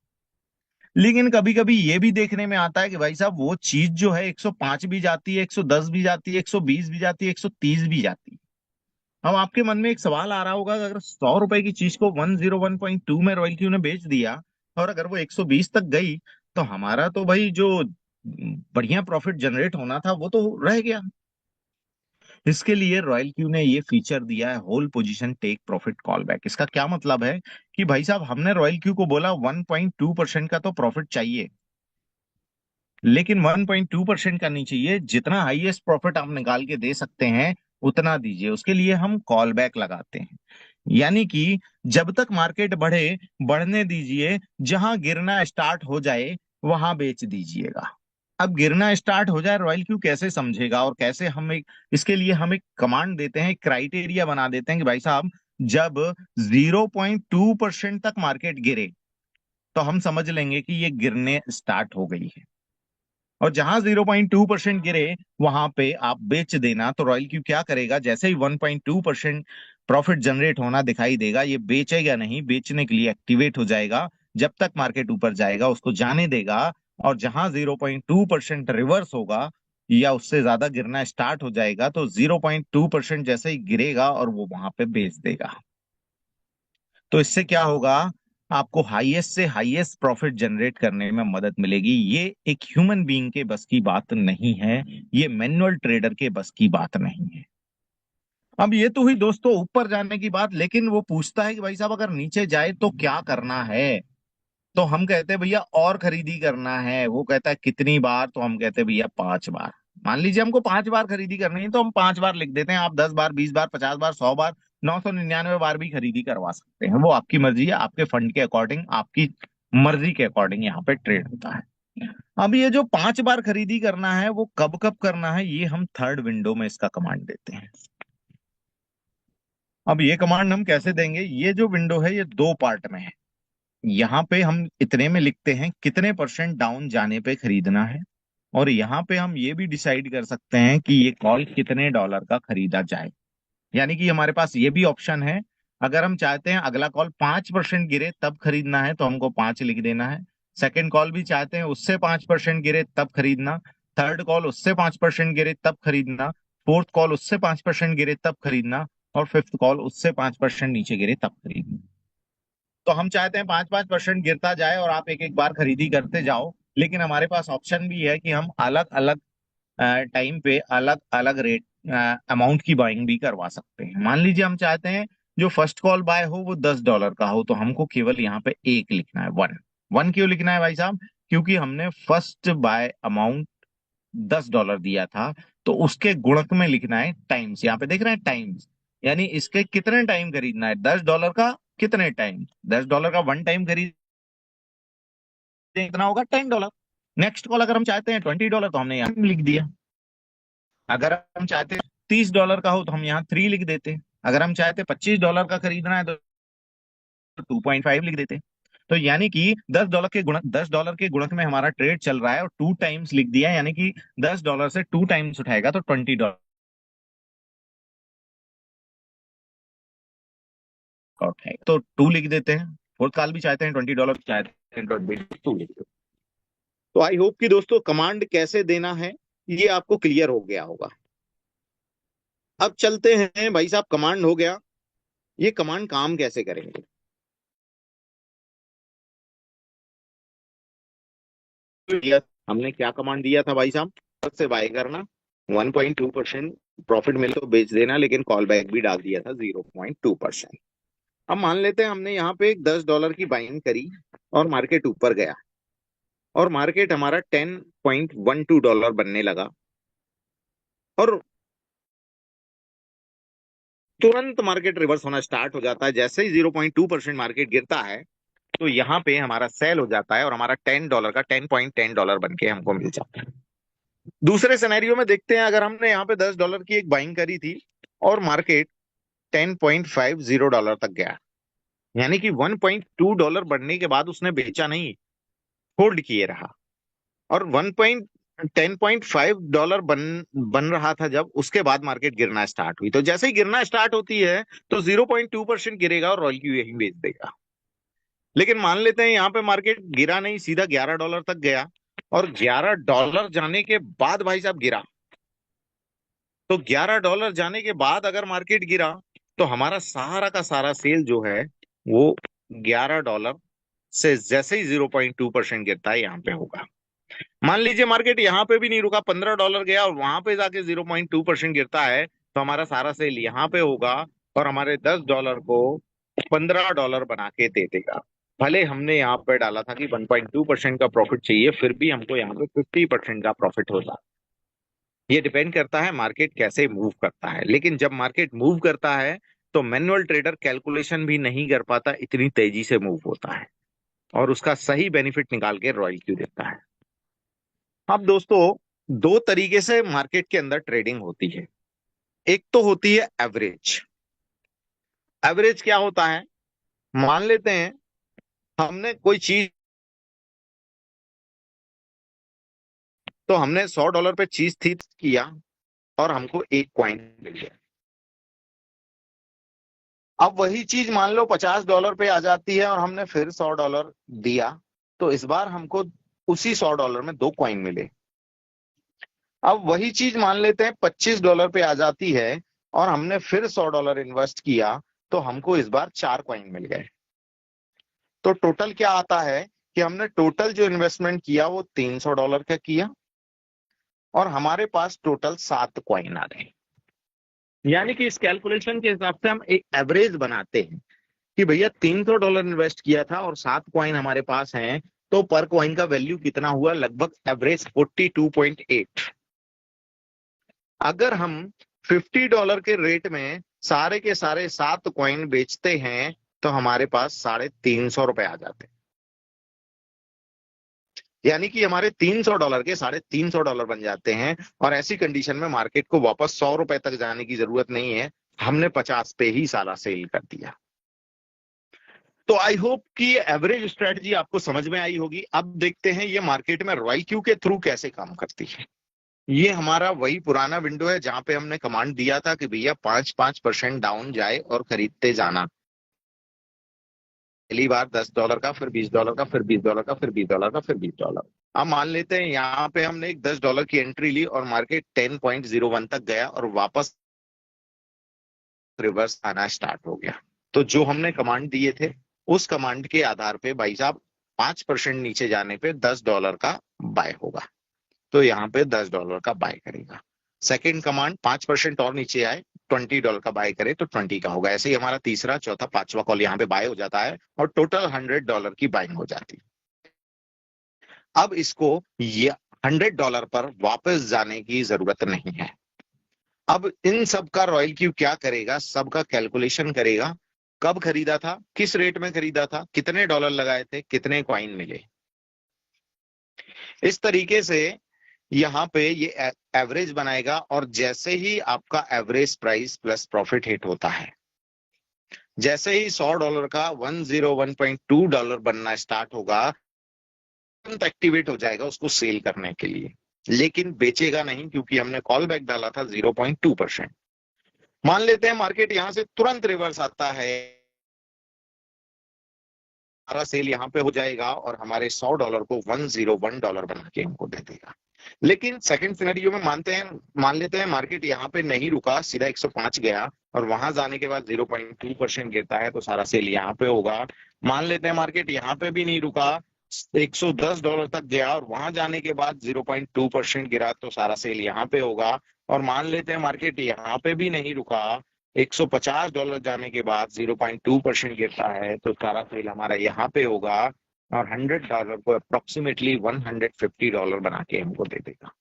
लेकिन कभी कभी ये भी देखने में आता है कि भाई साहब वो चीज जो है 105 भी जाती है, 110 भी जाती है, 120 भी जाती है, 130 भी जाती है। अब आपके मन में एक सवाल आ रहा होगा कि अगर 100 रुपए की चीज को 101.2 में रॉयल क्यू ने बेच दिया और अगर वो 120 तक गई, तो हमारा तो भाई जो बढ़िया प्रॉफिट जनरेट होना था वो तो रह गया। इसके लिए रॉयल क्यू ने ये फीचर दिया है whole position take profit call back. इसका क्या मतलब है कि भाई साहब हमने रॉयल क्यू को बोला 1.2% का तो प्रॉफिट चाहिए, लेकिन 1.2% का नहीं चाहिए, जितना हाईएस्ट प्रॉफिट आप निकाल के दे सकते हैं उतना दीजिए। उसके लिए हम कॉल बैक लगाते हैं, यानी कि जब तक मार्केट बढ़े बढ़ने दीजिए, जहां गिरना स्टार्ट हो जाए वहां बेच दीजिएगा। अब गिरना स्टार्ट हो जाए, रॉयल क्यू कैसे समझेगा और कैसे हम एक, इसके लिए हम एक कमांड देते हैं, क्राइटेरिया बना देते हैं कि भाई साहब जब 0.2% तक मार्केट गिरे तो हम समझ लेंगे कि ये गिरने स्टार्ट हो गई है। और जहां 0.2% गिरे वहां पे आप बेच देना। तो रॉयल क्यू क्या करेगा, जैसे ही 1.2% प्रॉफिट जनरेट होना दिखाई देगा, ये बेचेगा नहीं, बेचने के लिए एक्टिवेट हो जाएगा। जब तक मार्केट ऊपर जाएगा उसको जाने देगा, और जहां 0.2% रिवर्स होगा या उससे ज्यादा गिरना स्टार्ट हो जाएगा, तो 0.2% जैसे ही गिरेगा और वो वहां पे बेच देगा। तो इससे क्या होगा, आपको हाईएस्ट से हाईएस्ट प्रॉफिट जनरेट करने में मदद मिलेगी। ये एक ह्यूमन बीइंग के बस की बात नहीं है, ये मैनुअल ट्रेडर के बस की बात नहीं है। अब ये तो हुई दोस्तों ऊपर जाने की बात, लेकिन वो पूछता है कि भाई साहब अगर नीचे जाए तो क्या करना है। तो हम कहते हैं भैया और खरीदी करना है। वो कहता है कितनी बार, तो हम कहते हैं भैया 5 बार। मान लीजिए हमको 5 बार खरीदी करनी है, तो हम 5 बार लिख देते हैं। आप 10 बार, 20 बार, 50 बार, 100 बार, 999 बार भी खरीदी करवा सकते हैं। वो आपकी मर्जी है, आपके फंड के अकॉर्डिंग, आपकी मर्जी के अकॉर्डिंग यहाँ पे ट्रेड होता है। अब ये जो 5 बार खरीदी करना है वो कब कब करना है, ये हम थर्ड विंडो में इसका कमांड देते हैं। अब ये कमांड हम कैसे देंगे, ये जो विंडो है ये दो पार्ट में है। यहाँ पे हम इतने में लिखते हैं कितने परसेंट डाउन जाने पे खरीदना है, और यहाँ पे हम ये भी डिसाइड कर सकते हैं कि ये कॉल कितने डॉलर का खरीदा जाए। यानी कि हमारे पास ये भी ऑप्शन है, अगर हम चाहते हैं अगला कॉल 5% गिरे तब खरीदना है तो हमको 5 लिख देना है। सेकंड कॉल भी चाहते हैं उससे 5% गिरे तब खरीदना। थर्ड कॉल उससे 5% गिरे तब खरीदना। फोर्थ कॉल उससे 5% गिरे तब खरीदना। और फिफ्थ कॉल उससे 5% नीचे गिरे तब खरीदना। तो हम चाहते हैं 5-5% गिरता जाए और आप एक एक बार खरीदी करते जाओ, लेकिन हमारे पास ऑप्शन भी है कि हम अलग अलग टाइम पे अलग अलग रेट अमाउंट की बाइंग भी करवा सकते हैं। मान लीजिए हम चाहते हैं जो फर्स्ट कॉल बाय हो वो $10 का हो, तो हमको केवल यहाँ पे एक लिखना है, वन। वन क्यों लिखना है भाई साहब, क्योंकि हमने फर्स्ट बाय अमाउंट $10 दिया था, तो उसके गुणक में लिखना है टाइम्स। यहाँ पे देख रहे हैं टाइम्स, यानी इसके कितने टाइम खरीदना है, $10 का कितने टाइम। $10 का वन टाइम खरीदें कितना होगा, $10। नेक्स्ट कॉल अगर हम चाहते हैं $20 तो हमने यहाँ लिख दिया। अगर हम चाहते हैं $30 का हो तो हम यहाँ 3 लिख देते हैं। अगर हम चाहते हैं $25 का खरीदना है तो 2.5 लिख देते हैं। तो यानी कि $10 के गुणक में हमारा ट्रेड चल रहा है और 2 टाइम्स लिख दिया, यानी कि $10 से 2 टाइम्स उठाएगा तो $20 का उठाएगा, तो 2 लिख देते हैं। फोर्थ कॉल भी चाहते हैं $20, चाहते हैं 2 लिख देते हैं। तो आई होप कि दोस्तों कमांड कैसे देना है ये आपको क्लियर हो गया होगा। अब चलते हैं भाई साहब, कमांड हो गया, ये कमांड काम कैसे करेंगे। हमने क्या कमांड दिया था भाई साहब, से बाय करना, 1.2% प्रॉफिट मिले तो बेच देना, लेकिन कॉल बैक भी डाल दिया था 0.2%। अब मान लेते हैं हमने यहाँ पे $10 की बाइंग करी और मार्केट ऊपर गया, और मार्केट हमारा $10.12 बनने लगा, और तुरंत मार्केट रिवर्स होना स्टार्ट हो जाता है। जैसे ही 0.2% मार्केट गिरता है तो यहाँ पे हमारा सेल हो जाता है, और हमारा $10 का $10.10 बन के हमको मिल जाता है। दूसरे सिनेरियो में देखते हैं, अगर हमने यहाँ पे $10 की एक बाइंग करी थी और मार्केट $10.50 तक गया, यानी कि $1.2 बढ़ने के बाद उसने बेचा नहीं, होल्ड किए रहा, और 10.5 बन बन रहा था जब, उसके बाद मार्केट गिरना स्टार्ट हुई। तो जैसे ही गिरना स्टार्ट होती है तो 0.2% गिरेगा और रॉयल क्यू यही बेच देगा। लेकिन मान लेते हैं यहाँ पे मार्केट गिरा नहीं, सीधा $11 तक गया, और $11 जाने के बाद भाई साहब गिरा। तो $11 जाने के बाद अगर मार्केट गिरा तो हमारा सारा का सारा सेल जो है वो $11 से जैसे ही 0.2% गिरता है यहाँ पे होगा। मान लीजिए मार्केट यहाँ पे भी नहीं रुका, $15 गया और वहां पे जाके 0.2% गिरता है, तो हमारा सारा सेल यहाँ पे होगा और हमारे $10 को $15 बना के दे देगा। भले हमने यहाँ पे डाला था कि 1.2% का प्रॉफिट चाहिए, फिर भी हमको यहाँ पे 50% का प्रॉफिट होता। ये डिपेंड करता है मार्केट कैसे मूव करता है, लेकिन जब मार्केट मूव करता है तो मैनुअल ट्रेडर कैलकुलेशन भी नहीं कर पाता, इतनी तेजी से मूव होता है, और उसका सही बेनिफिट निकाल के रॉयल क्यू देता है। अब दोस्तों दो तरीके से मार्केट के अंदर ट्रेडिंग होती है। एक तो होती है एवरेज। एवरेज क्या होता है, मान लेते हैं हमने कोई चीज तो हमने $100 पे चीज थी किया और हमको एक कॉइन मिल गया। अब वही चीज मान लो $50 पे आ जाती है और हमने फिर $100 दिया, तो इस बार हमको उसी $100 में दो कॉइन मिले। अब वही चीज मान लेते हैं $25 पे आ जाती है और हमने फिर $100 इन्वेस्ट किया, तो हमको इस बार चार कॉइन मिल गए। तो टोटल क्या आता है कि हमने टोटल जो इन्वेस्टमेंट किया वो $300 का किया और हमारे पास टोटल 7 कॉइन आ गए। यानी कि इस कैलकुलेशन के हिसाब से हम एक एवरेज बनाते हैं कि भैया $300 इन्वेस्ट किया था और 7 कॉइन हमारे पास हैं, तो पर कॉइन का वैल्यू कितना हुआ, लगभग एवरेज 42.8। अगर हम $50 के रेट में सारे के सारे 7 कॉइन बेचते हैं तो हमारे पास $350 आ जाते हैं। यानी कि हमारे $300 के $350 बन जाते हैं। और ऐसी कंडीशन में मार्केट को वापस $100 तक जाने की जरूरत नहीं है, हमने 50 पे ही सारा सेल कर दिया। तो आई होप कि एवरेज स्ट्रेटजी आपको समझ में आई होगी। अब देखते हैं ये मार्केट में रॉयल क्यू के थ्रू कैसे काम करती है। ये हमारा वही पुराना विंडो है जहां पे हमने कमांड दिया था कि भैया 5% डाउन जाए और खरीदते जाना। पहली बार $10 का, फिर $20 का, फिर $20 का, फिर $20 का, फिर $20। अब मान लेते हैं यहाँ पे हमने एक $10 की एंट्री ली और मार्केट 10.01 तक गया और वापस रिवर्स आना स्टार्ट हो गया। तो जो हमने कमांड दिए थे उस कमांड के आधार पे भाई साहब 5% नीचे जाने पे $10 का बाय होगा, तो यहाँ पे $10 का बाय करेगा। सेकंड कमांड 5% और नीचे आए, $20 का बाय करे तो 20 का होगा। ऐसे ही हमारा तीसरा, चौथा, पांचवा कॉल यहाँ पे बाय हो जाता है और टोटल $100 की बाइंग हो जाती है। अब इसको ये $100 पर वापस जाने की जरूरत नहीं है। अब इन सब का रॉयल क्यू क्या करेगा, सबका कैलकुलेशन करेगा। कब खरीदा था, किस रेट में खरीदा था, कितने डॉलर लगाए थे, कितने कॉइन मिले। इस तरीके से यहाँ पे ये एवरेज बनाएगा और जैसे ही आपका average price plus profit hit होता है, जैसे ही $100 का $101.2 बनना स्टार्ट होगा, एक्टिवेट हो जाएगा उसको सेल करने के लिए। लेकिन बेचेगा नहीं क्योंकि हमने कॉल बैक डाला था 0.2%। मान लेते हैं मार्केट यहां से तुरंत रिवर्स आता है, हमारा सेल यहाँ पे हो जाएगा और हमारे $100 को $101 बना के हमको दे देगा। लेकिन सेकंड सिनेरियो में मान लेते हैं मार्केट यहाँ पे नहीं रुका, सीधा 105 गया और वहां जाने के बाद 0.2% गिरता है, तो सारा सेल यहाँ पे होगा। मान लेते हैं मार्केट यहाँ पे भी नहीं रुका, $110 तक गया और वहां जाने के बाद 0.2% गिरा, तो सारा सेल यहाँ पे होगा। और मान लेते हैं मार्केट यहाँ पे भी नहीं रुका, $150 जाने के बाद 0.2% गिरता है, तो सारा सेल हमारा यहाँ पे होगा और $100 को अप्रोक्सीमेटली $150 बना के हमको दे देगा।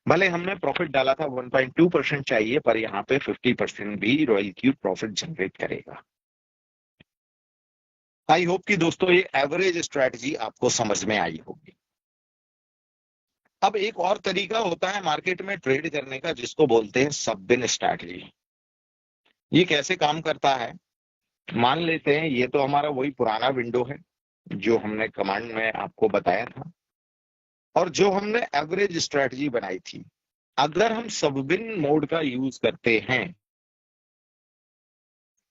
भले हमने प्रॉफिट डाला था 1.2% चाहिए, पर यहाँ पे 50% भी रॉयल क्यू प्रॉफिट जनरेट करेगा। आई होप कि दोस्तों ये एवरेज स्ट्रेटजी आपको समझ में आई होगी। अब एक और तरीका होता है मार्केट में ट्रेड करने का जिसको बोलते हैं सब दिन स्ट्रेटजी। ये कैसे काम करता है, मान लेते हैं ये तो हमारा वही पुराना विंडो है जो हमने कमांड में आपको बताया था और जो हमने एवरेज स्ट्रेटजी बनाई थी। अगर हम सब दिन मोड का यूज करते हैं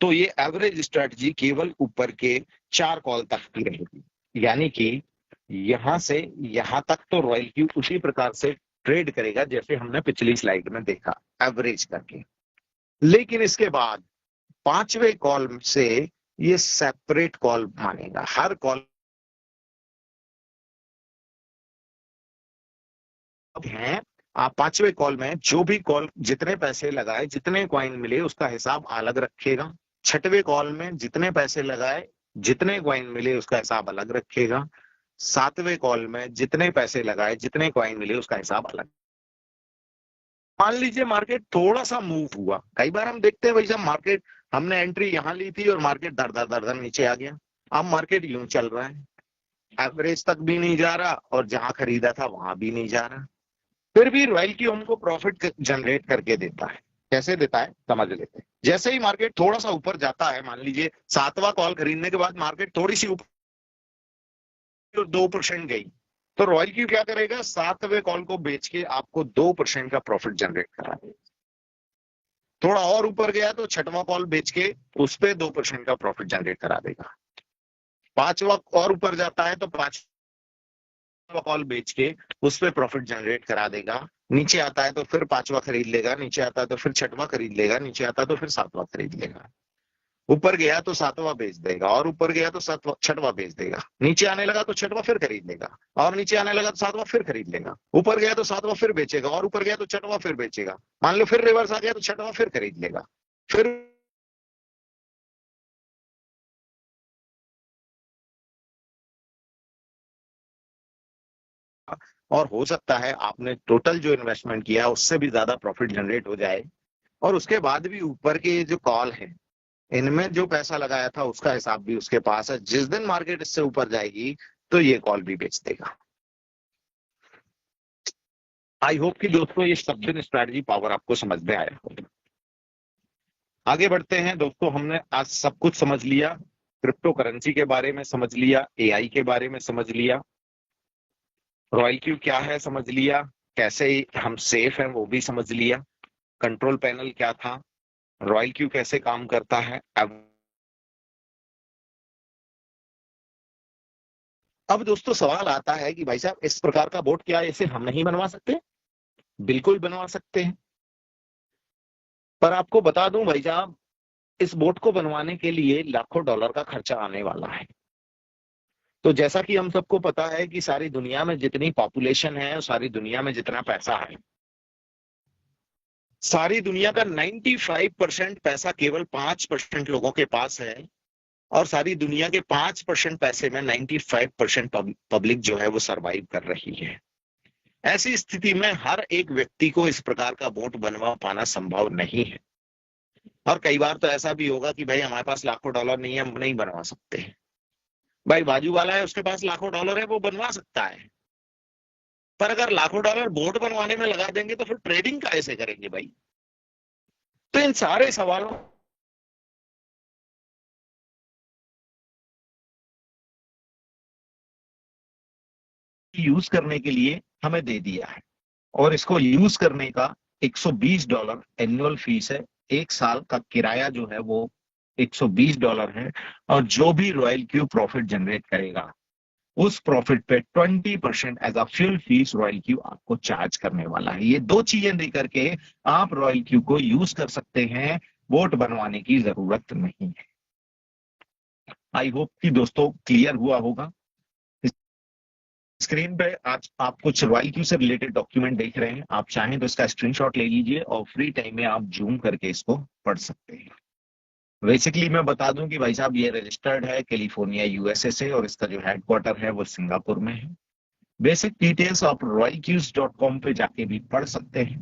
तो ये एवरेज स्ट्रेटजी केवल ऊपर के 4 कॉल तक की रहेगी। यानी कि यहां से यहां तक तो रॉयल क्यू उसी प्रकार से ट्रेड करेगा जैसे हमने पिछली स्लाइड में देखा, एवरेज करके। लेकिन इसके बाद 5वें कॉल से ये सेपरेट कॉल मानेगा। हर कॉल है, आप 5वें कॉल में जो भी कॉल जितने पैसे लगाए, जितने कॉइन मिले, उसका हिसाब अलग रखेगा। 6वें कॉल में जितने पैसे लगाए, जितने कॉइन मिले, उसका हिसाब अलग रखेगा। 7वें कॉल में जितने पैसे लगाए, जितने कॉइन मिले, उसका हिसाब अलग। मान लीजिए मार्केट थोड़ा सा मूव हुआ, कई बार हम देखते हैं भाई साहब मार्केट, हमने एंट्री यहां ली थी और मार्केट दर दर दर दर नीचे आ गया। अब मार्केट यूं चल रहा है, एवरेज तक भी नहीं जा रहा और जहां खरीदा था वहां भी नहीं जा रहा, फिर भी रॉयल क्यू हमको प्रॉफिट जनरेट करके देता है। कैसे देता है समझ लेते हैं। जैसे ही मार्केट थोड़ा सा ऊपर जाता है, मान लीजिए 7वां कॉल खरीदने के बाद मार्केट थोड़ी सी ऊपर 2% गई, तो रॉयल क्यू क्या करेगा, 7वें कॉल को बेच के आपको 2% का प्रॉफिट जनरेट करा देगा। थोड़ा और ऊपर गया तो छठवां कॉल बेच के उस पे 2% का प्रॉफिट जनरेट करा देगा। 5वां और ऊपर जाता है तो 5वां कॉल बेच के उस पे प्रॉफिट जनरेट करा देगा। नीचे आता है तो फिर 5वां खरीद लेगा, नीचे आता है तो फिर 6वां खरीद लेगा, नीचे आता है तो फिर 7वां खरीद लेगा। ऊपर गया तो 7वां बेच देगा, और ऊपर गया तो 6वां बेच देगा, नीचे आने लगा तो 6वां फिर खरीद लेगा, और नीचे आने लगा तो 7वां फिर खरीद लेगा। ऊपर गया तो 7वां फिर बेचेगा, और ऊपर गया तो 6वां फिर बेचेगा। मान लो फिर रिवर्स आ गया तो 6वां फिर खरीद लेगा। फिर और हो सकता है आपने टोटल जो इन्वेस्टमेंट किया उससे भी ज्यादा प्रॉफिट जनरेट हो जाए, और उसके बाद भी ऊपर के जो कॉल है इनमें जो पैसा लगाया था उसका हिसाब भी उसके पास है। जिस दिन मार्केट इससे ऊपर जाएगी तो ये कॉल भी बेच देगा। आई होप कि दोस्तों ये सब दिन स्ट्रैटेजी पावर आपको समझ में आया होगा। आगे बढ़ते हैं दोस्तों, हमने आज सब कुछ समझ लिया, क्रिप्टो करेंसी के बारे में समझ लिया, एआई के बारे में समझ लिया, रॉयल क्यू क्या है समझ लिया, कैसे हम सेफ हैं वो भी समझ लिया, कंट्रोल पैनल क्या था, रॉयल क्यू कैसे काम करता है। अब दोस्तों सवाल आता है कि भाई साहब इस प्रकार का बोट क्या ऐसे हम नहीं बनवा सकते? बिल्कुल बनवा सकते हैं, पर आपको बता दूं भाई साहब, इस बोट को बनवाने के लिए लाखों डॉलर का खर्चा आने वाला है। तो जैसा कि हम सबको पता है कि सारी दुनिया में जितनी पॉपुलेशन है, सारी दुनिया में जितना पैसा है, सारी दुनिया का 95% पैसा केवल 5% लोगों के पास है, और सारी दुनिया के 5% पैसे में 95% पब्लिक जो है वो सरवाइव कर रही है। ऐसी स्थिति में हर एक व्यक्ति को इस प्रकार का बोट बनवा पाना संभव नहीं है। और कई बार तो ऐसा भी होगा कि भाई हमारे पास लाखों डॉलर नहीं है, हम नहीं बनवा सकते। भाई बाजू वाला है उसके पास लाखों डॉलर है, वो बनवा सकता है। पर अगर लाखों डॉलर बोट बनवाने में लगा देंगे तो फिर ट्रेडिंग कैसे करेंगे भाई? तो इन सारे सवालों यूज करने के लिए हमें दे दिया है, और इसको यूज करने का $120 एनुअल फीस है। एक साल का किराया जो है वो $120 है। और जो भी रॉयल क्यू प्रॉफिट जनरेट करेगा उस प्रॉफिट पे 20% as a fuel fee Royal Q आपको चार्ज करने वाला है। ये दो चीजें दे करके आप रॉयल क्यू को यूज कर सकते हैं, बोट बनवाने की जरूरत नहीं है। आई होप कि दोस्तों क्लियर हुआ होगा। स्क्रीन पे आज आप कुछ रॉयल क्यू से रिलेटेड डॉक्यूमेंट देख रहे हैं, आप चाहें तो इसका स्क्रीनशॉट ले लीजिए और फ्री टाइम में आप जूम करके इसको पढ़ सकते हैं। बेसिकली मैं बता दूं कि भाई साहब ये रजिस्टर्ड है कैलिफोर्निया यूएसए से, और इसका जो हेडक्वार्टर है वो सिंगापुर में है। बेसिक डिटेल्स आप royalcues.com पे जाके भी पढ़ सकते हैं।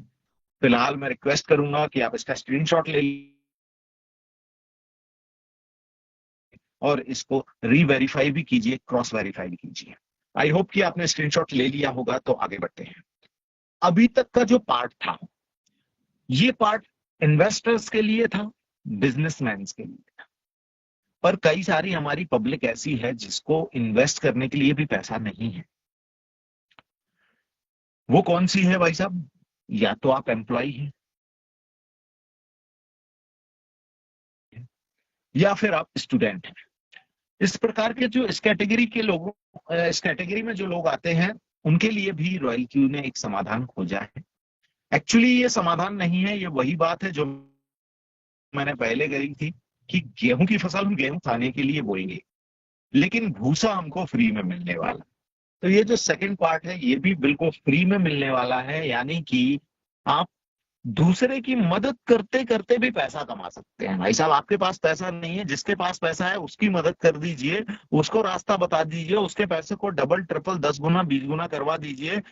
फिलहाल मैं रिक्वेस्ट करूंगा कि आप इसका स्क्रीनशॉट ले लीजिए और इसको री-वेरीफाई भी कीजिए, क्रॉस वेरीफाई भी कीजिए। आई होप कि आपने स्क्रीनशॉट ले लिया होगा। तो आगे बढ़ते हैं। अभी तक का जो पार्ट था ये पार्ट इन्वेस्टर्स के लिए था, बिजनेसमैन के लिए। पर कई सारी हमारी पब्लिक ऐसी है जिसको इन्वेस्ट करने के लिए भी पैसा नहीं है। वो कौन सी है भाई साहब? या तो आप एम्प्लॉय हैं, या फिर आप स्टूडेंट हैं। इस प्रकार के जो इस कैटेगरी के लोगों इस कैटेगरी में जो लोग आते हैं उनके लिए भी रॉयल क्यू ने एक समाधान खोजा है। एक्चुअली ये समाधान नहीं है, ये वही बात है जो मैंने पहले कही थी कि गेहूं की फसल हम गेहूं खाने के लिए बोएंगे, लेकिन भूसा हमको फ्री में मिलने वाला। तो ये जो सेकंड पार्ट है ये भी बिल्कुल फ्री में मिलने वाला है, यानी कि आप दूसरे की मदद करते करते भी पैसा कमा सकते हैं। भाई साहब आपके पास पैसा नहीं है, जिसके पास पैसा है उसकी मदद कर दीजिए, उसको रास्ता बता दीजिए, उसके पैसे को डबल ट्रिपल 10 गुना 20 गुना करवा दीजिए।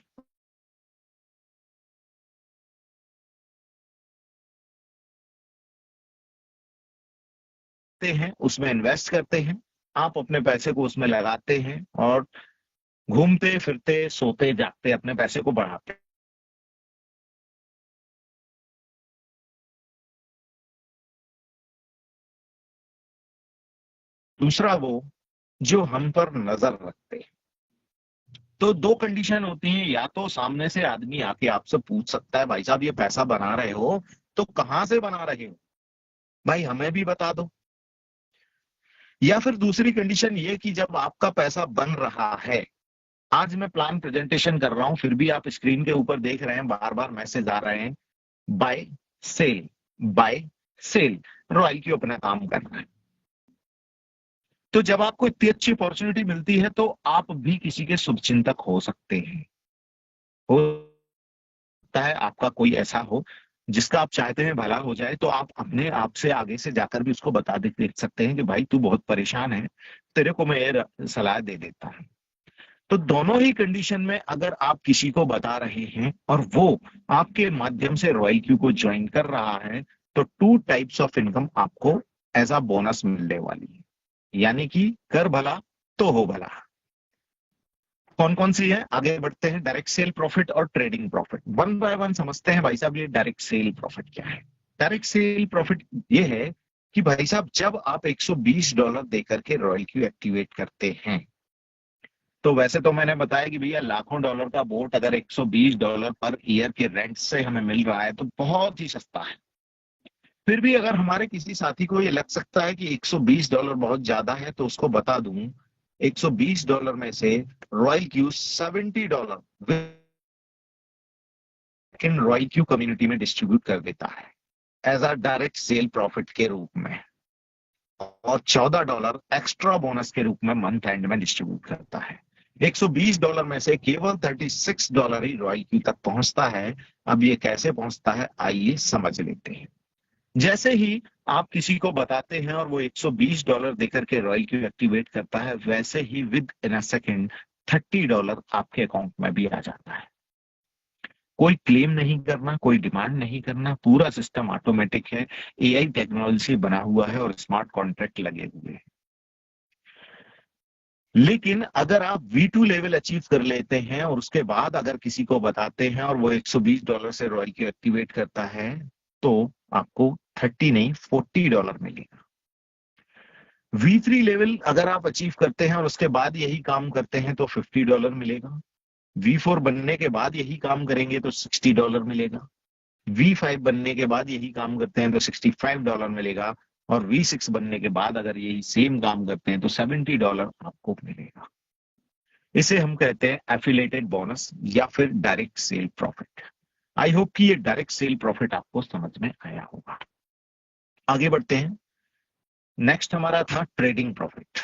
हैं उसमें इन्वेस्ट करते हैं, आप अपने पैसे को उसमें लगाते हैं और घूमते फिरते सोते जागते अपने पैसे को बढ़ाते हैं। दूसरा वो जो हम पर नजर रखते हैं। तो दो कंडीशन होती हैं, या तो सामने से आदमी आके आपसे पूछ सकता है भाई साहब ये पैसा बना रहे हो तो कहां से बना रहे हो, भाई हमें भी बता दो। या फिर दूसरी कंडीशन ये कि जब आपका पैसा बन रहा है, आज मैं प्लान प्रेजेंटेशन कर रहा हूं फिर भी आप स्क्रीन के ऊपर देख रहे हैं बार बार मैसेज आ रहे हैं, buy sell, buy sell, Royal Q अपना काम कर रहा है। तो जब आपको इतनी अच्छी अपॉर्चुनिटी मिलती है तो आप भी किसी के शुभचिंतक हो सकते हैं। हो सकता है आपका कोई ऐसा हो जिसका आप चाहते हैं भला हो जाए, तो आप अपने आप से आगे से जाकर भी उसको बता देख सकते हैं कि भाई तू बहुत परेशान है, तेरे को मैं ये सलाह दे देता हूं। तो दोनों ही कंडीशन में अगर आप किसी को बता रहे हैं और वो आपके माध्यम से रॉयल क्यू को ज्वाइन कर रहा है, तो टू टाइप्स ऑफ इनकम आपको एज अ बोनस मिलने वाली है। यानी कि कर भला तो हो भला। कौन कौन सी है, आगे बढ़ते हैं। डायरेक्ट सेल प्रॉफिट और trading profit one by one समझते हैं। भाई साहब ये डायरेक्ट सेल प्रॉफिट क्या है? डायरेक्ट सेल प्रॉफिट ये है कि भाई साहब जब आप $120 देकर के रॉयल क्यू एक्टिवेट करते हैं, तो वैसे तो मैंने बताया कि भैया लाखों डॉलर का बोट अगर $120 पर ईयर के रेंट से हमें मिल रहा है तो बहुत ही सस्ता है। फिर भी अगर हमारे किसी साथी को ये लग सकता है कि $120 बहुत ज्यादा है, तो उसको बता दूं $120 में से Royal Q $70 in Royal Q community में डिस्ट्रीब्यूट कर देता है as a direct sell profit के रूप में, और $14 एक्स्ट्रा बोनस के रूप में मंथ एंड में डिस्ट्रीब्यूट करता है। $120 में से केवल $36 ही रॉयल क्यू तक पहुंचता है। अब ये कैसे पहुंचता है आइए समझ लेते हैं। जैसे ही आप किसी को बताते हैं और वो $120 देकर के रॉयल क्यू एक्टिवेट करता है, वैसे ही विद इन अ सेकेंड $30 आपके अकाउंट में भी आ जाता है। कोई क्लेम नहीं करना, कोई डिमांड नहीं करना, पूरा सिस्टम ऑटोमेटिक है, एआई टेक्नोलॉजी से बना हुआ है और स्मार्ट कॉन्ट्रैक्ट लगे हुए हैं। लेकिन अगर आप V2 लेवल अचीव कर लेते हैं और उसके बाद अगर किसी को बताते हैं और वो $120 से रॉयल क्यू एक्टिवेट करता है, तो आपको 30 नहीं $40 मिलेगा। V3 लेवल अगर आप अचीव करते हैं और उसके बाद यही काम करते हैं तो $50 मिलेगा। V4 बनने के बाद यही काम करेंगे तो $60 मिलेगा। V5 बनने के बाद यही काम करते हैं तो $65 मिलेगा। और V6 बनने के बाद अगर यही सेम काम करते हैं तो $70 आपको मिलेगा। इसे हम कहते हैं एफिलेटेड बोनस या फिर direct sell profit. I hope कि ये डायरेक्ट सेल प्रॉफिट आपको समझ में आया होगा। आगे बढ़ते हैं। नेक्स्ट हमारा था ट्रेडिंग प्रॉफिट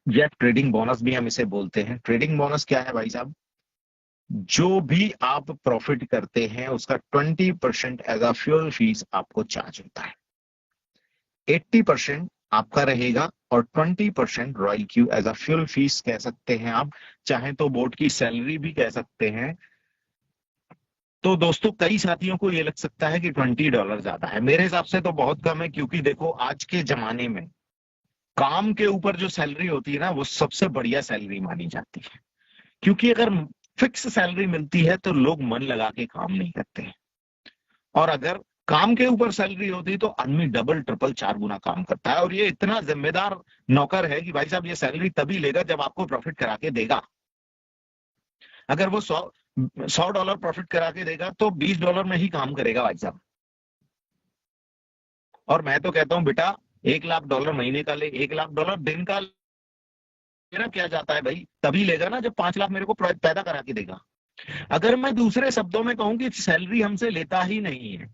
या ट्रेडिंग बोनस भी हम इसे बोलते हैं। ट्रेडिंग बोनस क्या है भाई साहब? जो भी आप प्रॉफिट करते हैं उसका 20% एज अ फ्यूल फीस आपको चार्ज होता है। 80% आपका रहेगा और 20% Royal Q as a fuel fee कह सकते हैं आप, चाहे तो बोर्ड की सैलरी भी कह सकते हैं। तो दोस्तों कई साथियों को ये लग सकता है कि $20 ज्यादा है, मेरे हिसाब से तो बहुत कम है, क्योंकि देखो आज के जमाने में काम के ऊपर जो सैलरी होती है ना वो सबसे बढ़िया सैलरी मानी जाती है। क्योंकि अगर फिक्स सैलरी मिलती है तो लोग मन लगा के काम नहीं करते हैं, और अगर काम के ऊपर सैलरी होती तो आदमी डबल ट्रिपल चार गुना काम करता है। और ये इतना जिम्मेदार नौकर है कि भाई साहब ये सैलरी तभी लेगा जब आपको प्रॉफिट करा के देगा। अगर वो $100 प्रॉफिट करा के देगा तो $20 में ही काम करेगा भाई साहब। और मैं तो कहता हूं बेटा $1 लाख महीने का ले, $1 लाख दिन का लेना क्या जाता है भाई, तभी लेगा ना जब 5 लाख मेरे को पैदा करा के देगा। अगर मैं दूसरे शब्दों में कहूं कि सैलरी हमसे लेता ही नहीं है,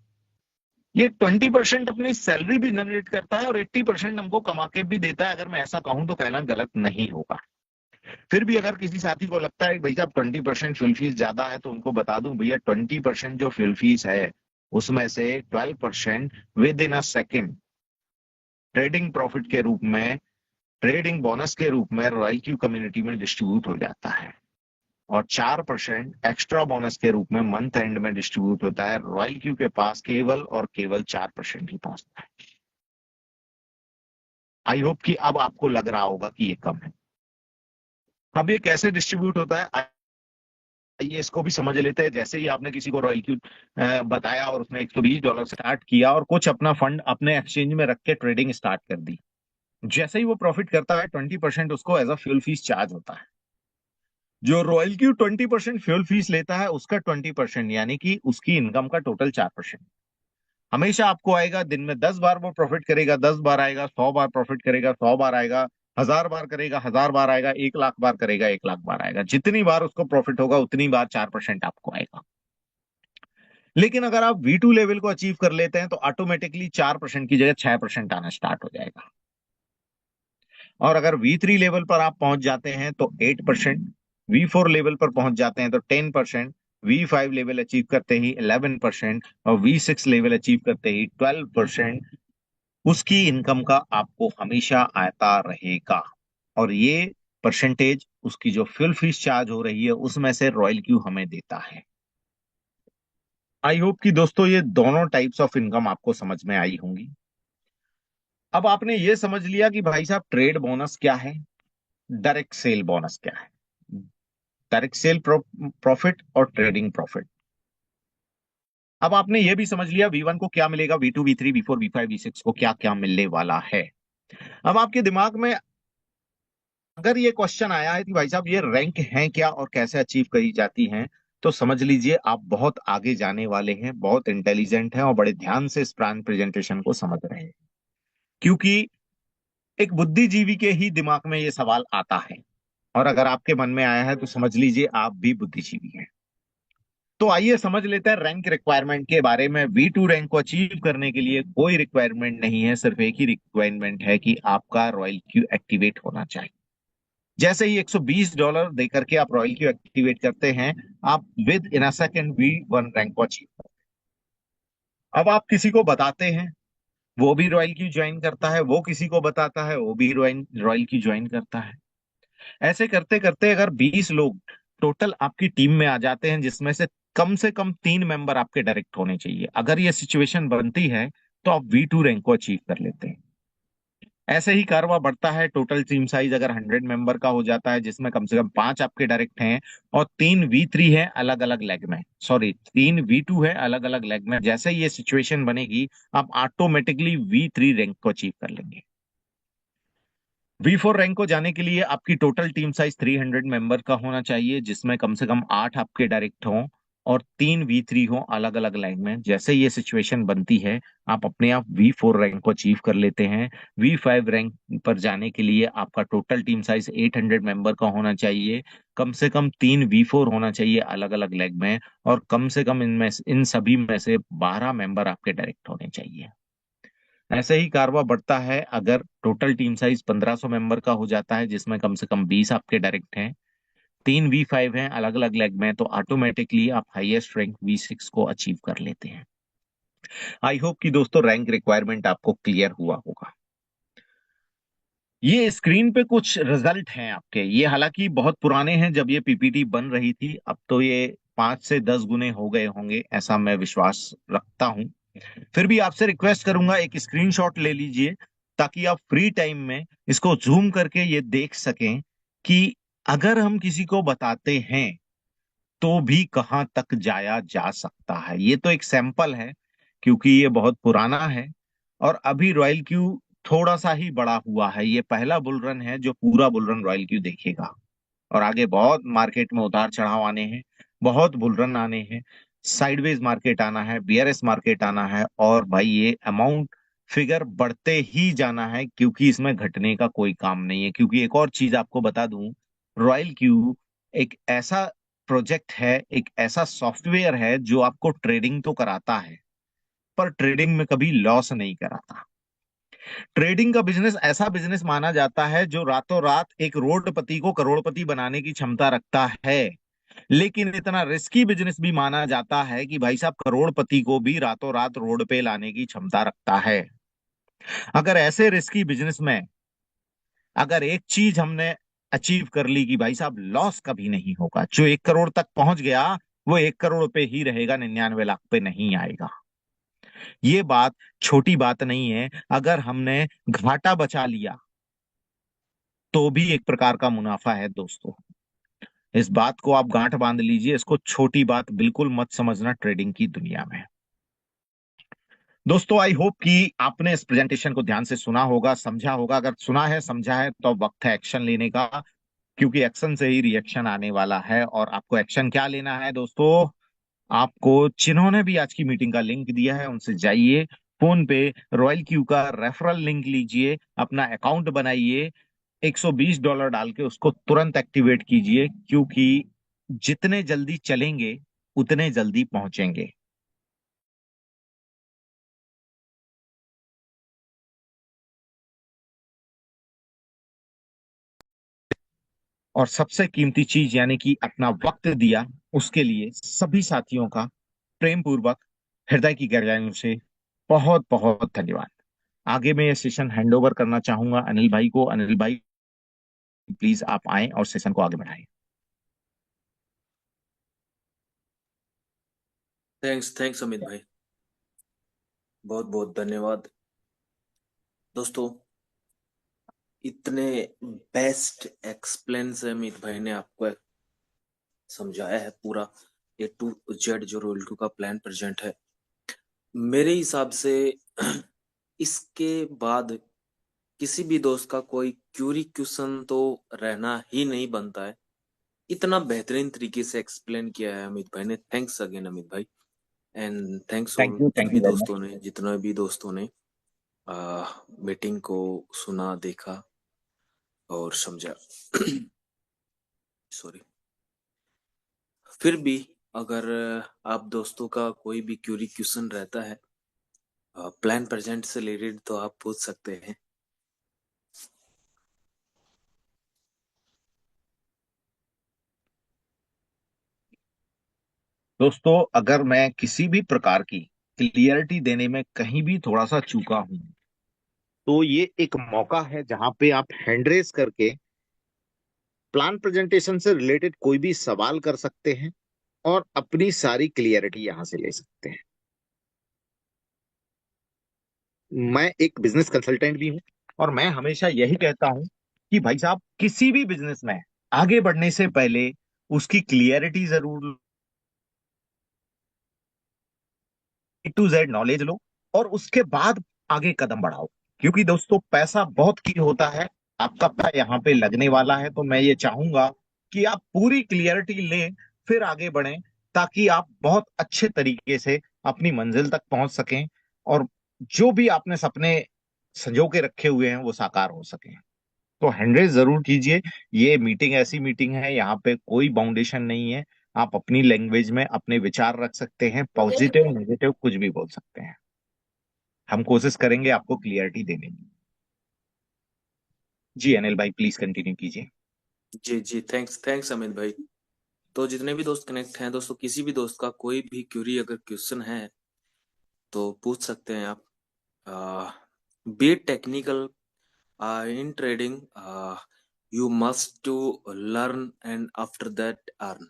ये 20% अपनी सैलरी भी जनरेट करता है और 80% हमको कमा के भी देता है, अगर मैं ऐसा कहूं तो कहना गलत नहीं होगा। फिर भी अगर किसी साथी को लगता है भैया 20% फ्यूल फीस ज्यादा है, तो उनको बता दूं भैया 20% जो फ्यूल फीस है उसमें से 12% with in a second trading profit के रूप में, ट्रेडिंग बोनस के रूप में रॉयल क्यू कम्युनिटी में डिस्ट्रीब्यूट हो जाता है। और 4% एक्स्ट्रा बोनस के रूप में मंथ एंड में डिस्ट्रीब्यूट होता है। रॉयल क्यू के पास केवल और केवल 4% ही पहुंचता है। आई होप कि अब आपको लग रहा होगा कि ये कम है। अब ये कैसे डिस्ट्रीब्यूट होता है आइए इसको भी समझ लेते हैं। जैसे ही आपने किसी को रॉयल क्यू बताया और उसने $120 स्टार्ट किया और कुछ अपना फंड अपने एक्सचेंज में रख के ट्रेडिंग स्टार्ट कर दी, जैसे ही वो प्रॉफिट करता है 20% उसको as a fuel fee charge होता है। जो रॉयल क्यू 20% फ्यूल फीस लेता है, उसका 20%, यानी कि उसकी इनकम का टोटल 4%। हमेशा आपको आएगा, दिन में 10 बार वो प्रॉफिट करेगा, 10 बार आएगा, 100 बार प्रॉफिट करेगा, 100 बार आएगा, 1000 बार करेगा, 1000 बार आएगा, 1 लाख बार करेगा, 1 लाख बार आएगा। जितनी बार उसको प्रॉफिट होगा उतनी बार 4% आपको आएगा। लेकिन अगर आप V2 लेवल को अचीव कर लेते हैं तो ऑटोमेटिकली 4% की जगह 6% आना स्टार्ट हो जाएगा। और अगर V3 लेवल पर आप पहुंच जाते हैं तो 8%, V4 लेवल पर पहुंच जाते हैं तो 10%, V5 लेवल अचीव करते ही 11%, और V6 लेवल अचीव करते ही 12% उसकी इनकम का आपको हमेशा आता रहेगा। और ये परसेंटेज उसकी जो फ्यूल फीस चार्ज हो रही है उसमें से रॉयल क्यू हमें देता है। आई होप कि दोस्तों ये दोनों टाइप्स ऑफ इनकम आपको समझ में आई होंगी। अब आपने ये समझ लिया कि भाई साहब ट्रेड बोनस क्या है, डायरेक्ट सेल बोनस क्या है, डायरेक्ट सेल प्रॉफिट और ट्रेडिंग प्रॉफिट। अब आपने ये भी समझ लिया V1 को क्या मिलेगा, V2, V3, V4, V5, V6 को क्या क्या मिलने वाला है। अब आपके दिमाग में अगर ये क्वेश्चन आया है कि भाई साहब ये रैंक है क्या और कैसे अचीव करी जाती हैं, तो समझ लीजिए आप बहुत आगे जाने वाले हैं, बहुत इंटेलिजेंट हैं और बड़े ध्यान से इस प्रेजेंटेशन को समझ रहे हैं। क्योंकि एक बुद्धिजीवी के ही दिमाग में ये सवाल आता है, और अगर आपके मन में आया है तो समझ लीजिए आप भी बुद्धिजीवी हैं। तो आइए समझ लेते हैं रैंक रिक्वायरमेंट के बारे में। V2 रैंक को अचीव करने के लिए कोई रिक्वायरमेंट नहीं है, सिर्फ एक ही रिक्वायरमेंट है कि आपका रॉयल क्यू एक्टिवेट होना चाहिए। जैसे ही $120 देकर के आप रॉयल क्यू एक्टिवेट करते हैं, आप with in a second V1 rank को अचीव करते हैं। अब आप किसी को बताते हैं, वो भी रॉयल क्यू ज्वाइन करता है, वो किसी को बताता है, वो भी रॉयल क्यू ज्वाइन करता है। ऐसे करते करते अगर 20 लोग टोटल आपकी टीम में आ जाते हैं, जिसमें से कम 3 मेंबर आपके डायरेक्ट होने चाहिए, अगर ये सिचुएशन बनती है तो आप V2 रैंक को अचीव कर लेते हैं। ऐसे ही कारवा बढ़ता है, टोटल टीम साइज अगर 100 मेंबर का हो जाता है, जिसमें कम से कम 5 आपके डायरेक्ट हैं और 3 V3 है अलग अलग लेग में, सॉरी 3 V2 है अलग अलग लेग में, जैसे ही ये सिचुएशन बनेगी आप ऑटोमेटिकली V3 रैंक को अचीव कर लेंगे। V4 रैंक को जाने के लिए आपकी टोटल टीम साइज 300 मेंबर का होना चाहिए, जिसमें कम से कम 8 आपके डायरेक्ट हों और 3 V3 हो अलग अलग लाइन में। जैसे ये सिचुएशन बनती है आप अपने आप V4 रैंक को अचीव कर लेते हैं। V5 रैंक पर जाने के लिए आपका टोटल टीम साइज 800 मेंबर का होना चाहिए, कम से कम 3 V4 होना चाहिए अलग अलग लेग में, और कम से कम इनमें इन सभी में से 12 मेंबर आपके डायरेक्ट होने चाहिए। ऐसे ही कारवा बढ़ता है, अगर टोटल टीम साइज 1500 मेंबर का हो जाता है, जिसमें कम से कम 20 आपके डायरेक्ट हैं, 3 V5 हैं अलग अलग लेग में, तो ऑटोमेटिकली आप हाईएस्ट रैंक V6 को अचीव कर लेते हैं। आई होप कि दोस्तों रैंक रिक्वायरमेंट आपको क्लियर हुआ होगा। ये स्क्रीन पे कुछ रिजल्ट हैं आपके, ये हालांकि बहुत पुराने हैं, जब ये पीपीटी बन रही थी, अब तो ये 5 से 10 गुने हो गए होंगे, ऐसा मैं विश्वास रखता हूं। फिर भी आपसे रिक्वेस्ट करूंगा एक स्क्रीनशॉट ले लीजिए, ताकि आप फ्री टाइम में इसको जूम करके ये देख सकें कि अगर हम किसी को बताते हैं तो भी कहां तक जाया जा सकता है। ये तो एक सैंपल है, क्योंकि ये बहुत पुराना है और अभी रॉयल क्यू थोड़ा सा ही बड़ा हुआ है। ये पहला बुल रन है जो पूरा बुल रन रॉयल क्यू देखेगा, और आगे बहुत मार्केट में उतार चढ़ाव आने हैं, बहुत बुल रन आने हैं, साइडवेज मार्केट आना है, बीआरएस मार्केट आना है, और भाई ये अमाउंट फिगर बढ़ते ही जाना है, क्योंकि इसमें घटने का कोई काम नहीं है। क्योंकि एक और चीज आपको बता दूं, रॉयल क्यू एक ऐसा प्रोजेक्ट है, एक ऐसा सॉफ्टवेयर है जो आपको ट्रेडिंग तो कराता है, पर ट्रेडिंग में कभी लॉस नहीं कराता। ट्रेडिंग का बिजनेस ऐसा बिजनेस माना जाता है जो रातों रात एक रोडपति को करोड़पति बनाने की क्षमता रखता है, लेकिन इतना रिस्की बिजनेस भी माना जाता है कि भाई साहब करोड़पति को भी रातों रात रोड पे लाने की क्षमता रखता है। अगर ऐसे रिस्की बिजनेस में अगर एक चीज हमने अचीव कर ली कि भाई साहब लॉस कभी नहीं होगा, जो 1 करोड़ तक पहुंच गया वो 1 करोड़ पे ही रहेगा, 99 लाख पे नहीं आएगा। ये बात छोटी बात नहीं है। अगर हमने घाटा बचा लिया तो भी एक प्रकार का मुनाफा है दोस्तों। इस बात को आप गांठ बांध लीजिए, इसको छोटी बात बिल्कुल मत समझना ट्रेडिंग की दुनिया में। दोस्तों आई होप कि आपने इस प्रेजेंटेशन को ध्यान से सुना होगा, समझा होगा। अगर सुना है समझा है तो अब वक्त है एक्शन लेने का। क्योंकि एक्शन से ही रिएक्शन आने वाला है। और आपको एक्शन क्या लेना है दोस्तों? आपको जिन्होंने भी आज की मीटिंग का लिंक दिया है उनसे जाइए, फोन पे रॉयल क्यू का रेफरल लिंक लीजिए, अपना अकाउंट बनाइए, $120 डाल के उसको तुरंत एक्टिवेट कीजिए, क्योंकि जितने जल्दी चलेंगे उतने जल्दी पहुंचेंगे। और सबसे कीमती चीज यानी कि अपना वक्त दिया, उसके लिए सभी साथियों का प्रेम पूर्वक हृदय की गहराइयों से बहुत बहुत धन्यवाद। आगे मैं ये सेशन हैंड ओवर करना चाहूंगा अनिल भाई को। अनिल भाई, प्लीज आप आए और सेशन को आगे बढ़ाएं। थैंक्स थैंक्स अमित भाई, बहुत बहुत धन्यवाद। दोस्तों, इतने बेस्ट एक्सप्लेन से अमित भाई ने आपको समझाया है पूरा A to Z जो रोल का प्लान प्रेजेंट है। मेरे हिसाब से इसके बाद किसी भी दोस्त का कोई क्यूरी क्वेश्चन तो रहना ही नहीं बनता है। इतना बेहतरीन तरीके से एक्सप्लेन किया है अमित भाई ने। थैंक्स अगेन अमित भाई, एंड थैंक्स ऑल थैंक सभी यू वेरी मच। दोस्तों ने, जितने भी दोस्तों ने मीटिंग को सुना, देखा और समझा। सॉरी। फिर भी अगर आप दोस्तों का कोई भी क्यूरी क्वेश्चन रहता है प्लान प्रेजेंट से रिलेटेड, तो आप पूछ सकते हैं। दोस्तों, अगर मैं किसी भी प्रकार की क्लियरिटी देने में कहीं भी थोड़ा सा चूका हूं, तो ये एक मौका है जहां पे आप हैंड रेस करके प्लान प्रेजेंटेशन से रिलेटेड कोई भी सवाल कर सकते हैं और अपनी सारी क्लियरिटी यहां से ले सकते हैं। मैं एक बिजनेस कंसल्टेंट भी हूं और मैं हमेशा यही कहता हूं कि भाई साहब, किसी भी बिजनेस में आगे बढ़ने से पहले उसकी क्लियरिटी जरूर, A to Z नॉलेज लो और उसके बाद आगे कदम बढ़ाओ। क्योंकि दोस्तों, पैसा बहुत की होता है, आपका पैसा यहाँ पे लगने वाला है। तो मैं ये चाहूंगा कि आप पूरी क्लियरिटी लें, फिर आगे बढ़ें, ताकि आप बहुत अच्छे तरीके से अपनी मंजिल तक पहुंच सकें और जो भी आपने सपने संजो के रखे हुए हैं वो साकार हो सकें। तो हैंडरेज जरूर कीजिए। ये मीटिंग ऐसी मीटिंग है, यहाँ पे कोई बाउंडेशन नहीं है। आप अपनी लैंग्वेज में अपने विचार रख सकते हैं, पॉजिटिव नेगेटिव कुछ भी बोल सकते हैं। हम कोशिश करेंगे आपको क्लियरिटी देने की। जी अनिल भाई, प्लीज कंटिन्यू कीजिए। जी जी, थैंक्स थैंक्स अमित भाई। तो जितने भी दोस्त कनेक्ट हैं दोस्तों, किसी भी दोस्त का कोई भी क्यूरी अगर क्वेश्चन है तो पूछ सकते हैं आप। Be technical in trading, you must to learn and after that earn.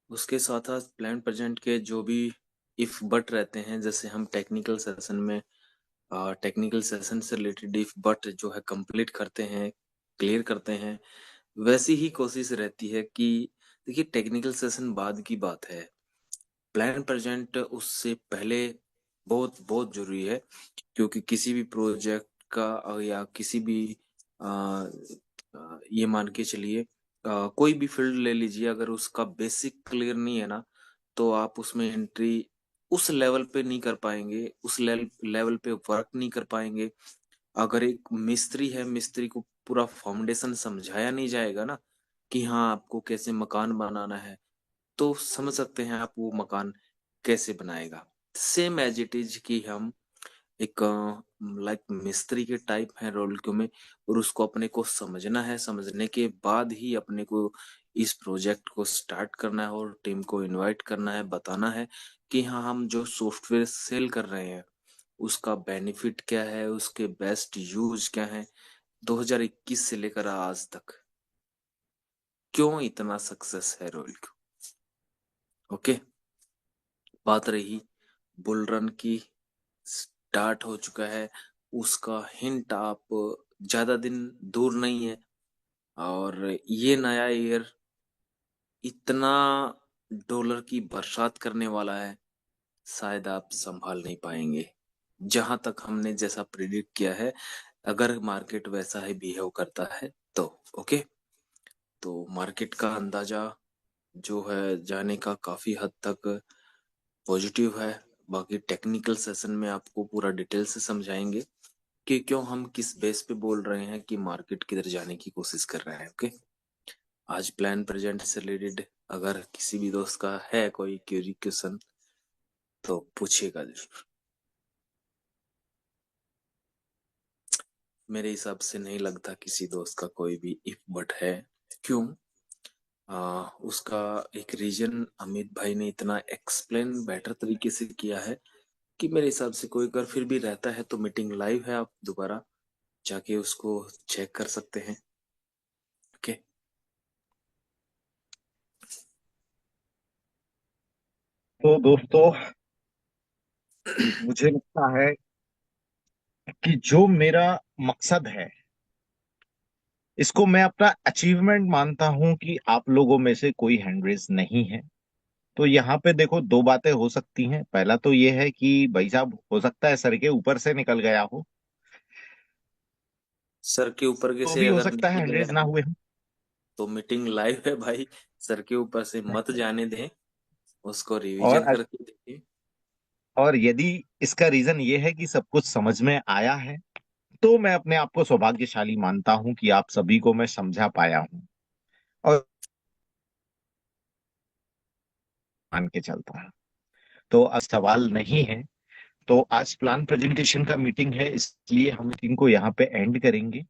उसके साथ साथ प्लान प्रेजेंट के जो भी इफ बट रहते हैं, जैसे हम टेक्निकल सेशन में टेक्निकल सेशन से रिलेटेड इफ बट जो है कंप्लीट करते हैं, क्लियर करते हैं, वैसी ही कोशिश रहती है कि देखिए टेक्निकल सेशन बाद की बात है, प्लान प्रेजेंट उससे पहले बहुत बहुत जरूरी है। क्योंकि किसी भी प्रोजेक्ट का या किसी भी ये मान के चलिए, कोई भी फील्ड ले लीजिए, अगर उसका बेसिक क्लियर नहीं है ना, तो आप उसमें एंट्री उस लेवल पे नहीं कर पाएंगे, उस लेवल पे वर्क नहीं कर पाएंगे। अगर एक मिस्त्री है, मिस्त्री को पूरा फाउंडेशन समझाया नहीं जाएगा ना कि हाँ आपको कैसे मकान बनाना है, तो समझ सकते हैं आप वो मकान कैसे बनाएगा। सेम एज इट इज कि हम एक लाइक मिस्त्री के टाइप है रोल क्यों में, और उसको अपने को समझना है, समझने के बाद ही अपने को इस प्रोजेक्ट को स्टार्ट करना है और टीम को इनवाइट करना है, बताना है कि हाँ हम जो सॉफ्टवेयर सेल कर रहे हैं उसका बेनिफिट क्या है, उसके बेस्ट यूज क्या है। 2021 से लेकर आज तक क्यों इतना सक्सेस है रोल क्यों। ओके, बात रही बुल रन की, स्टार्ट हो चुका है, उसका हिंट आप ज्यादा दिन दूर नहीं है। और ये नया ईयर इतना डॉलर की बरसात करने वाला है, शायद आप संभाल नहीं पाएंगे। जहां तक हमने जैसा प्रिडिक्ट किया है, अगर मार्केट वैसा ही बिहेव करता है तो ओके। तो मार्केट का अंदाजा जो है जाने का काफी हद तक पॉजिटिव है। बाकी टेक्निकल सेशन में आपको पूरा डिटेल से समझाएंगे कि क्यों हम किस बेस पे बोल रहे हैं कि मार्केट किधर जाने की कोशिश कर रहा है। ओके, आज प्लान प्रेजेंट से रिलेटेड अगर किसी भी दोस्त का है कोई क्वेश्चन तो पूछिएगा जरूर। मेरे हिसाब से नहीं लगता किसी दोस्त का कोई भी इफ बट है। क्यों? उसका एक रीजन अमित भाई ने इतना एक्सप्लेन बेटर तरीके से किया है कि मेरे हिसाब से कोई अगर फिर भी रहता है तो मीटिंग लाइव है, आप दोबारा जाके उसको चेक कर सकते हैं। ओके, तो दोस्तों, मुझे लगता है कि जो मेरा मकसद है, इसको मैं अपना अचीवमेंट मानता हूं कि आप लोगों में से कोई हैंड रेज नहीं है। तो यहाँ पे देखो, दो बातें हो सकती हैं। पहला तो ये है कि भाई साहब, हो सकता है सर के ऊपर से निकल गया हो, सर के ऊपर के तो से भी हो अगर सकता है निकल हैंड गया रेज ना है हुए हो। तो मीटिंग लाइव है भाई, सर के ऊपर से मत जाने दें, उसको और रिवीजन करके देखिए। और यदि इसका रीजन ये है कि सब कुछ समझ में आया है, तो मैं अपने आप को सौभाग्यशाली मानता हूं कि आप सभी को मैं समझा पाया हूं, और मान के चलता हूं। तो अब सवाल नहीं है। तो आज प्लान प्रेजेंटेशन का मीटिंग है, इसलिए हम मीटिंग को यहाँ पे एंड करेंगे।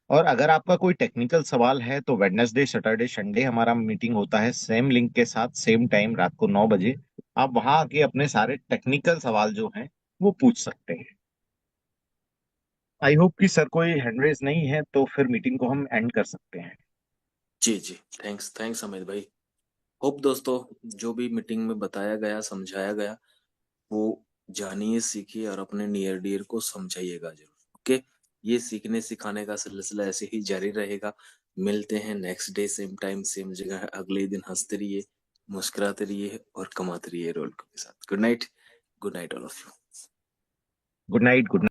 और अगर आपका कोई टेक्निकल सवाल है तो वेडनेसडे, सैटरडे, संडे हमारा मीटिंग होता है, सेम लिंक के साथ, सेम टाइम, रात को 9 बजे। आप वहां आके अपने सारे टेक्निकल सवाल जो हैं वो पूछ सकते हैं। आई होप कि सर कोई हैंड रेज नहीं है, तो फिर मीटिंग को हम एंड कर सकते हैं। जी जी, थैंक्स थैंक्स अमित भाई। होप दोस्तों, जो भी मीटिंग में बताया गया समझाया गया वो जानिए, सीखिए और अपने नियर डियर को समझाइएगा जरूर। ओके, ये सीखने सिखाने का सिलसिला ऐसे ही जारी रहेगा। मिलते हैं next day same time same जगह। अगले दिन हंसते रहिए, मुस्कुराते रहिए और कमाते रहिए रोल के साथ। Good night, good night all of you. Good night. Good